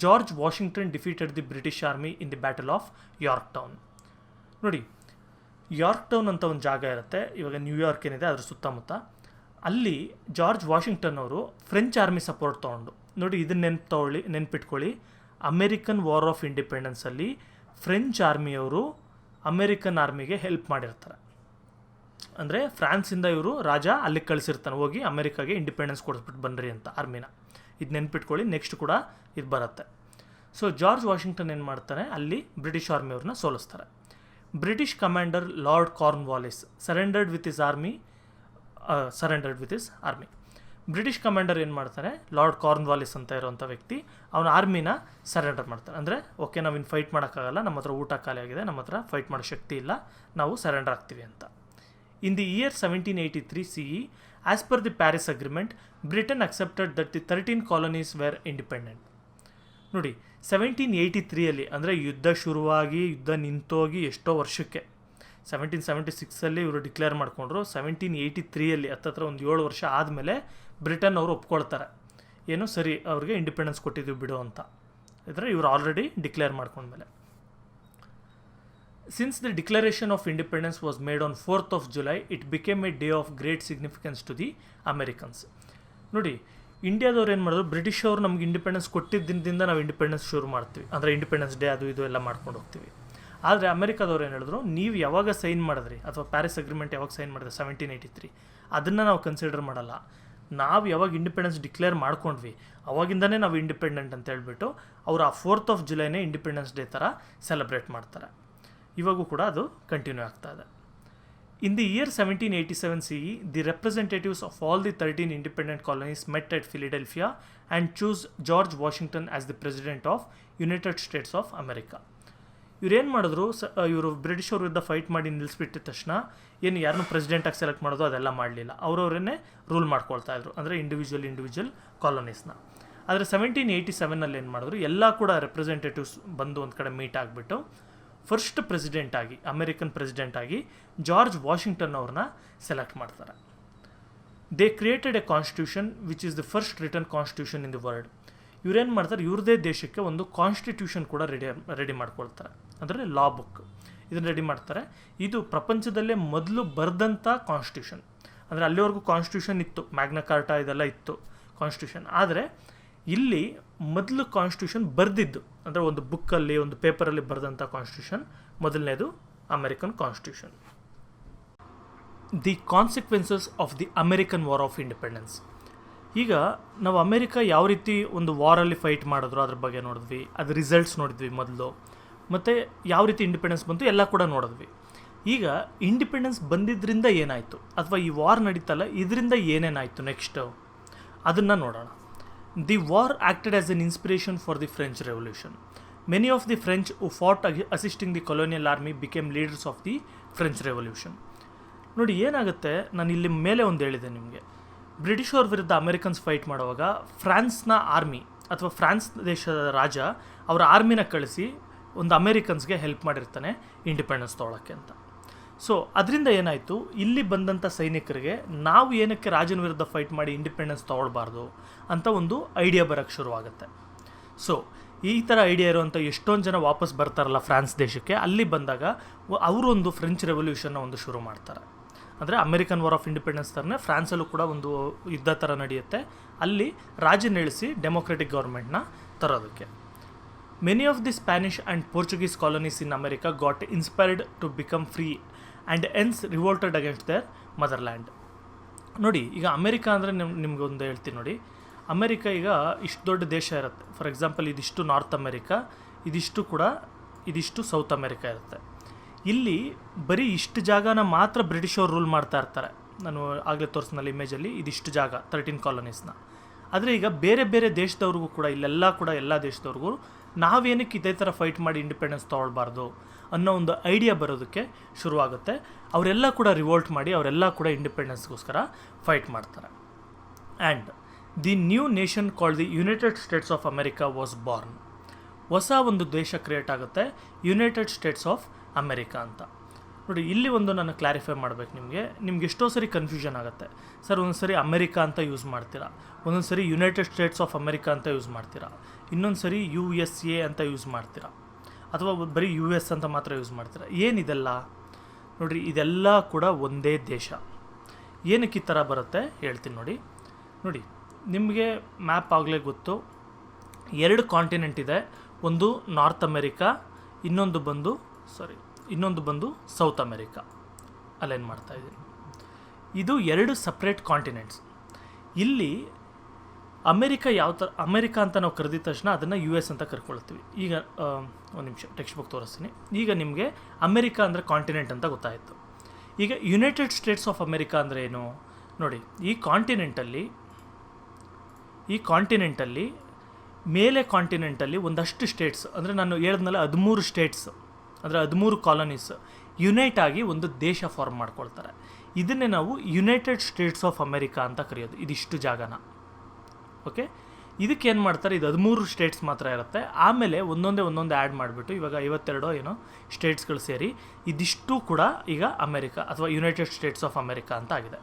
George Washington defeated the British army in the battle of York. ನೋಡಿ, ಯಾರ್ಕ್ ಟೌನ್ ಅಂತ ಒಂದು ಜಾಗ ಇರುತ್ತೆ, ಇವಾಗ ನ್ಯೂಯಾರ್ಕ್ ಏನಿದೆ ಅದ್ರ ಸುತ್ತಮುತ್ತ. ಅಲ್ಲಿ ಜಾರ್ಜ್ ವಾಷಿಂಗ್ಟನ್ ಅವರು ಫ್ರೆಂಚ್ ಆರ್ಮಿ ಸಪೋರ್ಟ್ ತೊಗೊಂಡು, ನೋಡಿ ಇದನ್ನು ನೆನ್ಪಿಟ್ಕೊಳ್ಳಿ, ಅಮೇರಿಕನ್ ವಾರ್ ಆಫ್ ಇಂಡಿಪೆಂಡೆನ್ಸಲ್ಲಿ ಫ್ರೆಂಚ್ ಆರ್ಮಿಯವರು ಅಮೇರಿಕನ್ ಆರ್ಮಿಗೆ ಹೆಲ್ಪ್ ಮಾಡಿರ್ತಾರೆ. ಅಂದರೆ ಫ್ರಾನ್ಸಿಂದ ಇವರು ರಾಜ ಅಲ್ಲಿಗೆ ಕಳಿಸಿರ್ತಾನೆ, ಹೋಗಿ ಅಮೇರಿಕಾಗೆ ಇಂಡಿಪೆಂಡೆನ್ಸ್ ಕೊಡಿಸ್ಬಿಟ್ಟು ಬನ್ನಿರಿ ಅಂತ ಆರ್ಮಿನ. ಇದು ನೆನ್ಪಿಟ್ಕೊಳ್ಳಿ, ನೆಕ್ಸ್ಟ್ ಕೂಡ ಇದು ಬರುತ್ತೆ. ಸೊ ಜಾರ್ಜ್ ವಾಷಿಂಗ್ಟನ್ ಏನು ಮಾಡ್ತಾನೆ, ಅಲ್ಲಿ ಬ್ರಿಟಿಷ್ ಆರ್ಮಿಯವ್ರನ್ನ ಸೋಲಿಸ್ತಾರೆ. British commander Lord Cornwallis surrendered with his army. British commander ಏನು ಮಾಡ್ತಾರೆ, ಲಾರ್ಡ್ ಕಾರ್ನ್ವಾಲಿಸ್ ಅಂತ ಇರೋವಂಥ ವ್ಯಕ್ತಿ, ಅವನ ಆರ್ಮಿನ ಸರೆಂಡರ್ ಮಾಡ್ತಾರೆ. ಅಂದರೆ ಓಕೆ, ನಾವಿನ್ನು ಫೈಟ್ ಮಾಡೋಕ್ಕಾಗಲ್ಲ, ನಮ್ಮ ಹತ್ರ ಊಟ ಖಾಲಿ ಆಗಿದೆ, ನಮ್ಮ ಹತ್ರ ಫೈಟ್ ಮಾಡೋ ಶಕ್ತಿ ಇಲ್ಲ, ನಾವು ಸರೆಂಡರ್ ಆಗ್ತೀವಿ ಅಂತ. In the year 1783 CE, as per the Paris agreement, Britain accepted that the 13 colonies were independent. ನೋಡಿ, 1783 ಅಂದರೆ ಯುದ್ಧ ಶುರುವಾಗಿ ಯುದ್ಧ ನಿಂತೋಗಿ ಎಷ್ಟೋ ವರ್ಷಕ್ಕೆ, 1776 ಇವರು ಡಿಕ್ಲೇರ್ ಮಾಡಿಕೊಂಡ್ರು. 1783 ಹತ್ತತ್ರ ಒಂದು 7 ವರ್ಷ ಆದಮೇಲೆ ಬ್ರಿಟನ್ ಅವರು ಒಪ್ಕೊಳ್ತಾರೆ, ಏನು ಸರಿ ಅವ್ರಿಗೆ ಇಂಡಿಪೆಂಡೆನ್ಸ್ ಕೊಟ್ಟಿದ್ದೀವಿ ಬಿಡು ಅಂತ. ಇದ್ರೆ ಇವರು ಆಲ್ರೆಡಿ ಡಿಕ್ಲೇರ್ ಮಾಡ್ಕೊಂಡ್ಮೇಲೆ. Since the declaration of independence was made on 4th July, it became a day of great significance to the Americans. ನೋಡಿ, ಇಂಡಿಯಾದವ್ರು ಏನು ಮಾಡಿದ್ರು, ಬ್ರಿಟಿಷ್ ಅವರು ನಮ್ಗೆ ಇಂಡಿಪೆಂಡೆನ್ಸ್ ಕೊಟ್ಟಿದ್ದ ದಿನದಿಂದ ನಾವು ಇಂಡಿಪೆಂಡೆನ್ಸ್ ಶುರು ಮಾಡ್ತೀವಿ, ಅಂದರೆ ಇಂಡಿಪೆಂಡೆನ್ಸ್ ಡೇ ಅದು ಇದು ಎಲ್ಲ ಮಾಡ್ಕೊಂಡು ಹೋಗ್ತೀವಿ. ಆದರೆ ಅಮೆರಿಕಾದವ್ರು ಏನು ಹೇಳಿದ್ರು, ನೀವು ಯಾವಾಗ ಸೈನ್ ಮಾಡಿದ್ರಿ ಅಥವಾ ಪ್ಯಾರಿಸ್ ಅಗ್ರಿಮೆಂಟ್ ಯಾವಾಗ ಸೈನ್ ಮಾಡಿದ್ರೆ 1783, ಅದನ್ನು ನಾವು ಕನ್ಸಿಡರ್ ಮಾಡಲ್ಲ, ನಾವು ಯಾವಾಗ ಇಂಡಿಪೆಂಡೆನ್ಸ್ ಡಿಕ್ಲೇರ್ ಮಾಡ್ಕೊಂಡ್ವಿ ಅವಾಗಿಂದನೇ ನಾವು ಇಂಡಿಪೆಂಡೆಂಟ್ ಅಂತ ಹೇಳ್ಬಿಟ್ಟು ಅವರು ಆ 4th July ಇಂಡಿಪೆಂಡೆನ್ಸ್ ಡೇ ಥರ ಸೆಲೆಬ್ರೇಟ್ ಮಾಡ್ತಾರೆ. ಇವಾಗೂ ಕೂಡ ಅದು ಕಂಟಿನ್ಯೂ ಆಗ್ತಾ ಇದೆ. In the year 1787 CE, the representatives of all the 13 independent colonies met at Philadelphia and chose George Washington as the President of United States of America. ಇವ್ರೇನು ಮಾಡಿದ್ರು, ಇವರು ಬ್ರಿಟಿಷ್ ಅವ್ರ ವಿರುದ್ಧ ಫೈಟ್ ಮಾಡಿ ನಿಲ್ಲಿಸ್ಬಿಟ್ಟಿದ ತಕ್ಷಣ ಏನು ಯಾರನ್ನೂ ಪ್ರೆಸಿಡೆಂಟಾಗಿ ಸೆಲೆಕ್ಟ್ ಮಾಡೋದು ಅದೆಲ್ಲ ಮಾಡಲಿಲ್ಲ, ಅವರವರನ್ನೇ ರೂಲ್ ಮಾಡ್ಕೊಳ್ತಾ ಇದ್ರು, ಅಂದರೆ ಇಂಡಿವಿಜುವಲ್ ಕಾಲೋನೀಸ್ನ. ಆದರೆ 1787 ಏನು ಮಾಡಿದ್ರು, ಎಲ್ಲ ಕೂಡ ರೆಪ್ರೆಸೆಂಟೇಟಿವ್ಸ್ ಬಂದು ಒಂದು ಕಡೆ ಮೀಟ್ ಆಗಿಬಿಟ್ಟು ಫಸ್ಟ್ ಪ್ರೆಸಿಡೆಂಟಾಗಿ, ಅಮೇರಿಕನ್ ಪ್ರೆಸಿಡೆಂಟಾಗಿ ಜಾರ್ಜ್ ವಾಷಿಂಗ್ಟನ್ ಅವ್ರನ್ನ ಸೆಲೆಕ್ಟ್ ಮಾಡ್ತಾರೆ. They created a constitution which is the first written constitution in the world. ಇವ್ರೇನು ಮಾಡ್ತಾರೆ, ಇವ್ರದೇ ದೇಶಕ್ಕೆ ಒಂದು ಕಾನ್ಸ್ಟಿಟ್ಯೂಷನ್ ಕೂಡ ರೆಡಿ ಮಾಡ್ಕೊಳ್ತಾರೆ. ಅಂದರೆ ಲಾ ಬುಕ್ ಇದನ್ನು ರೆಡಿ ಮಾಡ್ತಾರೆ. ಇದು ಪ್ರಪಂಚದಲ್ಲೇ ಮೊದಲು ಬರೆದಂಥ ಕಾನ್ಸ್ಟಿಟ್ಯೂಷನ್. ಅಂದರೆ ಅಲ್ಲಿವರೆಗೂ ಕಾನ್ಸ್ಟಿಟ್ಯೂಷನ್ ಇತ್ತು, ಮ್ಯಾಗ್ನಾ ಕಾರ್ಟಾ ಇದೆಲ್ಲ ಇತ್ತು ಕಾನ್ಸ್ಟಿಟ್ಯೂಷನ್. ಆದರೆ ಇಲ್ಲಿ ಮೊದಲು ಕಾನ್ಸ್ಟಿಟ್ಯೂಷನ್ ಬರೆದಿದ್ದು ಅಂದರೆ ಒಂದು ಬುಕ್ಕಲ್ಲಿ ಒಂದು ಪೇಪರಲ್ಲಿ ಬರೆದಂಥ ಕಾನ್ಸ್ಟಿಟ್ಯೂಷನ್ ಮೊದಲನೇದು American constitution. The consequences of the American war of independence. ಈಗ ನಾವು ಅಮೆರಿಕ ಯಾವ ರೀತಿ ಒಂದು ವಾರಲ್ಲಿ ಫೈಟ್ ಮಾಡಿದ್ರು ಅದ್ರ ಬಗ್ಗೆ ನೋಡಿದ್ವಿ, ಅದು ರಿಸಲ್ಟ್ಸ್ ನೋಡಿದ್ವಿ ಮೊದಲು, ಮತ್ತು ಯಾವ ರೀತಿ ಇಂಡಿಪೆಂಡೆನ್ಸ್ ಬಂತು ಎಲ್ಲ ಕೂಡ ನೋಡಿದ್ವಿ. ಈಗ ಇಂಡಿಪೆಂಡೆನ್ಸ್ ಬಂದಿದ್ದರಿಂದ ಏನಾಯಿತು, ಅಥವಾ ಈ ವಾರ್ ನಡೀತಲ್ಲ ಇದರಿಂದ ಏನೇನಾಯಿತು ನೆಕ್ಸ್ಟು ಅದನ್ನು ನೋಡೋಣ. The war acted as an inspiration for the French revolution. Many of the French who fought assisting the colonial army became leaders of the French revolution. ನೋಡಿ ಏನಾಗುತ್ತೆ, ನಾನು ಇಲ್ಲಿ ಮೇಲೆ ಒಂದು ಹೇಳಿದೆ ನಿಮಗೆ, ಬ್ರಿಟಿಷವ್ರ ವಿರುದ್ಧ ಅಮೆರಿಕನ್ಸ್ ಫೈಟ್ ಮಾಡುವಾಗ ಫ್ರಾನ್ಸ್ನ ಆರ್ಮಿ ಅಥವಾ ಫ್ರಾನ್ಸ್ ದೇಶದ ರಾಜ ಅವರ ಆರ್ಮಿನ ಕಳಿಸಿ ಒಂದು ಅಮೇರಿಕನ್ಸ್ಗೆ ಹೆಲ್ಪ್ ಮಾಡಿರ್ತಾನೆ ಇಂಡಿಪೆಂಡೆನ್ಸ್ ತೊಗೊಳಕ್ಕೆ ಅಂತ. ಸೊ ಅದರಿಂದ ಏನಾಯಿತು, ಇಲ್ಲಿ ಬಂದಂಥ ಸೈನಿಕರಿಗೆ ನಾವು ಏನಕ್ಕೆ ರಾಜನ ವಿರುದ್ಧ ಫೈಟ್ ಮಾಡಿ ಇಂಡಿಪೆಂಡೆನ್ಸ್ ತೊಗೊಳ್ಬಾರ್ದು ಅಂತ ಒಂದು ಐಡಿಯಾ ಬರೋಕ್ಕೆ ಶುರುವಾಗುತ್ತೆ. ಸೊ ಈ ಥರ ಐಡಿಯಾ ಇರುವಂಥ ಎಷ್ಟೊಂದು ಜನ ವಾಪಸ್ ಬರ್ತಾರಲ್ಲ ಫ್ರಾನ್ಸ್ ದೇಶಕ್ಕೆ, ಅಲ್ಲಿ ಬಂದಾಗ ಅವರು ಒಂದು ಫ್ರೆಂಚ್ ರೆವಲ್ಯೂಷನ್ನ ಒಂದು ಶುರು ಮಾಡ್ತಾರೆ. ಅಂದರೆ ಅಮೆರಿಕನ್ ವಾರ್ ಆಫ್ ಇಂಡಿಪೆಂಡೆನ್ಸ್ ಥರನೇ ಫ್ರಾನ್ಸಲ್ಲೂ ಕೂಡ ಒಂದು ಯುದ್ಧ ಥರ ನಡೆಯುತ್ತೆ, ಅಲ್ಲಿ ರಾಜನ ಇಳಿಸಿ ಡೆಮೊಕ್ರೆಟಿಕ್ ಗೌರ್ಮೆಂಟ್ನ ತರೋದಕ್ಕೆ. Many of the Spanish and Portuguese colonies in America got inspired to become free and ಎನ್ಸ್ ರಿವೋಲ್ಟೆಡ್ ಅಗೇನ್ಸ್ಟ್ ದೇರ್ ಮದರ್ಲ್ಯಾಂಡ್. ನೋಡಿ ಈಗ ಅಮೆರಿಕಾ ಅಂದರೆ ನಿಮ್ಗೆ ಒಂದು ಹೇಳ್ತೀನಿ ನೋಡಿ, ಅಮೆರಿಕಾ ಈಗ ಇಷ್ಟು ದೊಡ್ಡ ದೇಶ ಇರುತ್ತೆ. ಫಾರ್ ಎಕ್ಸಾಂಪಲ್ ಇದಿಷ್ಟು ನಾರ್ತ್ ಅಮೆರಿಕಾ, ಇದಿಷ್ಟು ಸೌತ್ ಅಮೆರಿಕಾ ಇರುತ್ತೆ. ಇಲ್ಲಿ ಬರೀ ಇಷ್ಟು ಜಾಗನ ಮಾತ್ರ ಬ್ರಿಟಿಷವ್ರು ರೂಲ್ ಮಾಡ್ತಾ ಇರ್ತಾರೆ. ನಾನು ಆಗಲೇ ತೋರಿಸಿನಲ್ಲಿ ಇಮೇಜಲ್ಲಿ ಇದಿಷ್ಟು ಜಾಗ 13 ಕಾಲೋನೀಸ್ನ. ಆದರೆ ಈಗ ಬೇರೆ ಬೇರೆ ದೇಶದವ್ರಿಗೂ ಕೂಡ ಇಲ್ಲೆಲ್ಲ ಕೂಡ ಎಲ್ಲ ದೇಶದವ್ರಿಗೂ ನಾವೇನಕ್ಕೆ ಇದೇ ಥರ ಫೈಟ್ ಮಾಡಿ ಇಂಡಿಪೆಂಡೆನ್ಸ್ ತೊಗೊಳ್ಬಾರ್ದು ಅನ್ನೋ ಒಂದು ಐಡಿಯಾ ಬರೋದಕ್ಕೆ ಶುರುವಾಗುತ್ತೆ. ಅವರೆಲ್ಲ ಕೂಡ ರಿವೋಲ್ಟ್ ಮಾಡಿ ಅವರೆಲ್ಲ ಕೂಡ ಇಂಡಿಪೆಂಡೆನ್ಸ್ಗೋಸ್ಕರ ಫೈಟ್ ಮಾಡ್ತಾರೆ. And the new nation called the United States of America was Born. ಹೊಸ ಒಂದು ದೇಶ ಕ್ರಿಯೇಟ್ ಆಗುತ್ತೆ, ಯುನೈಟೆಡ್ ಸ್ಟೇಟ್ಸ್ ಆಫ್ ಅಮೆರಿಕಾ ಅಂತ. ನೋಡಿ ಇಲ್ಲಿ ಒಂದು ನಾನು ಕ್ಲಾರಿಫೈ ಮಾಡಬೇಕು ನಿಮ್ಗೆ ಎಷ್ಟೋ ಸರಿ ಕನ್ಫ್ಯೂಷನ್ ಆಗುತ್ತೆ. ಸರ್ ಒಂದೊಂದು ಸರಿ ಅಮೆರಿಕಾ ಅಂತ ಯೂಸ್ ಮಾಡ್ತೀರಾ, ಒಂದೊಂದು ಸರಿ ಯುನೈಟೆಡ್ ಸ್ಟೇಟ್ಸ್ ಆಫ್ ಅಮೆರಿಕಾ ಅಂತ ಯೂಸ್ ಮಾಡ್ತೀರಾ, ಇನ್ನೊಂದು ಸರಿ USA ಅಂತ ಯೂಸ್ ಮಾಡ್ತೀರಾ, ಅಥವಾ ಬರೀ US ಅಂತ ಮಾತ್ರ ಯೂಸ್ ಮಾಡ್ತೀರಾ. ಏನಿದೆಲ್ಲ ನೋಡಿರಿ, ಇದೆಲ್ಲ ಕೂಡ ಒಂದೇ ದೇಶ. ಏನಕ್ಕೆ ಈ ಥರ ಬರುತ್ತೆ ಹೇಳ್ತೀನಿ ನೋಡಿ. ನಿಮಗೆ ಮ್ಯಾಪ್ ಆಗಲೇ ಗೊತ್ತು, 2 ಕಾಂಟಿನೆಂಟ್ ಇದೆ. ಒಂದು ನಾರ್ತ್ ಅಮೆರಿಕಾ, ಇನ್ನೊಂದು ಬಂದು ಸೌತ್ ಅಮೆರಿಕಾ. ಅಲ್ಲೇನು ಮಾಡ್ತಾಯಿದ್ದೀನಿ, ಇದು 2 ಸಪ್ರೇಟ್ ಕಾಂಟಿನೆಂಟ್ಸ್. ಇಲ್ಲಿ ಅಮೆರಿಕಾ ಅಮೆರಿಕಾ ಅಂತ ನಾವು ಕರೆದಿದ ತಕ್ಷಣ ಅದನ್ನು US ಅಂತ ಕರ್ಕೊಳ್ತೀವಿ. ಈಗ ಒಂದು ನಿಮಿಷ ಟೆಕ್ಸ್ಟ್ ಬುಕ್ ತೋರಿಸ್ತೀನಿ. ಈಗ ನಿಮಗೆ ಅಮೆರಿಕಾ ಅಂದರೆ ಕಾಂಟಿನೆಂಟ್ ಅಂತ ಗೊತ್ತಾಯಿತು. ಈಗ ಯುನೈಟೆಡ್ ಸ್ಟೇಟ್ಸ್ ಆಫ್ ಅಮೆರಿಕಾ ಅಂದರೆ ಏನು ನೋಡಿ, ಈ ಕಾಂಟಿನೆಂಟಲ್ಲಿ ಮೇಲೆ ಕಾಂಟಿನೆಂಟಲ್ಲಿ ಒಂದಷ್ಟು ಸ್ಟೇಟ್ಸ್, ಅಂದರೆ ನಾನು ಹೇಳಿದ್ನಲ್ಲ 13 ಸ್ಟೇಟ್ಸ್ ಅಂದರೆ 13 ಕಾಲೋನೀಸ್ ಯುನೈಟ್ ಆಗಿ ಒಂದು ದೇಶ ಫಾರ್ಮ್ ಮಾಡ್ಕೊಳ್ತಾರೆ. ಇದನ್ನೇ ನಾವು ಯುನೈಟೆಡ್ ಸ್ಟೇಟ್ಸ್ ಆಫ್ ಅಮೆರಿಕಾ ಅಂತ ಕರೆಯೋದು, ಇದಿಷ್ಟು ಜಾಗನ. ಓಕೆ, ಇದಕ್ಕೇನು ಮಾಡ್ತಾರೆ, ಇದು 13 ಸ್ಟೇಟ್ಸ್ ಮಾತ್ರ ಇರುತ್ತೆ. ಆಮೇಲೆ ಒಂದೊಂದೇ ಆ್ಯಡ್ ಮಾಡಿಬಿಟ್ಟು ಇವಾಗ 52 ಏನೋ ಸ್ಟೇಟ್ಸ್ಗಳು ಸೇರಿ ಇದಿಷ್ಟು ಕೂಡ ಈಗ ಅಮೆರಿಕಾ ಅಥವಾ ಯುನೈಟೆಡ್ ಸ್ಟೇಟ್ಸ್ ಆಫ್ ಅಮೆರಿಕಾ ಅಂತ ಆಗಿದೆ.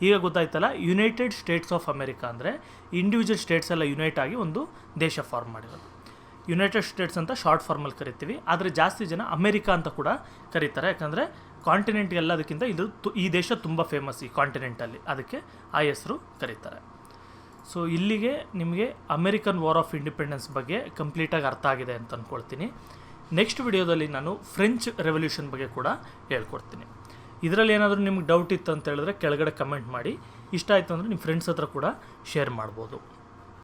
ಈಗ ಗೊತ್ತಾಯ್ತಲ್ಲ, ಯುನೈಟೆಡ್ ಸ್ಟೇಟ್ಸ್ ಆಫ್ ಅಮೆರಿಕಾ ಅಂದರೆ ಇಂಡಿವಿಜುವಲ್ ಸ್ಟೇಟ್ಸ್ ಎಲ್ಲ ಯುನೈಟ್ ಆಗಿ ಒಂದು ದೇಶ ಫಾರ್ಮ್ ಮಾಡಿರೋದು. ಯುನೈಟೆಡ್ ಸ್ಟೇಟ್ಸ್ ಅಂತ ಶಾರ್ಟ್ ಫಾರ್ಮಲ್ಲಿ ಕರಿತೀವಿ, ಆದರೆ ಜಾಸ್ತಿ ಜನ ಅಮೆರಿಕಾ ಅಂತ ಕೂಡ ಕರೀತಾರೆ. ಯಾಕಂದರೆ ಕಾಂಟಿನೆಂಟ್ ಎಲ್ಲದಕ್ಕಿಂತ ಈ ದೇಶ ತುಂಬ ಫೇಮಸ್ ಈ ಕಾಂಟಿನೆಂಟಲ್ಲಿ, ಅದಕ್ಕೆ ಆ ಹೆಸರು ಕರೀತಾರೆ. ಸೊ ಇಲ್ಲಿಗೆ ನಿಮಗೆ ಅಮೆರಿಕನ್ ವಾರ್ ಆಫ್ ಇಂಡಿಪೆಂಡೆನ್ಸ್ ಬಗ್ಗೆ ಕಂಪ್ಲೀಟಾಗಿ ಅರ್ಥ ಆಗಿದೆ ಅಂತ ಅಂದ್ಕೊಳ್ತೀನಿ. ನೆಕ್ಸ್ಟ್ ವಿಡಿಯೋದಲ್ಲಿ ನಾನು ಫ್ರೆಂಚ್ ರೆವಲ್ಯೂಷನ್ ಬಗ್ಗೆ ಕೂಡ ಹೇಳ್ಕೊಡ್ತೀನಿ. ಇದರಲ್ಲಿ ಏನಾದರೂ ನಿಮ್ಗೆ ಡೌಟ್ ಇತ್ತು ಅಂತ ಹೇಳಿದ್ರೆ ಕೆಳಗಡೆ ಕಮೆಂಟ್ ಮಾಡಿ. ಇಷ್ಟ ಆಯಿತು ಅಂದರೆ ನಿಮ್ಮ ಫ್ರೆಂಡ್ಸ್ ಹತ್ರ ಕೂಡ ಶೇರ್ ಮಾಡ್ಬೋದು.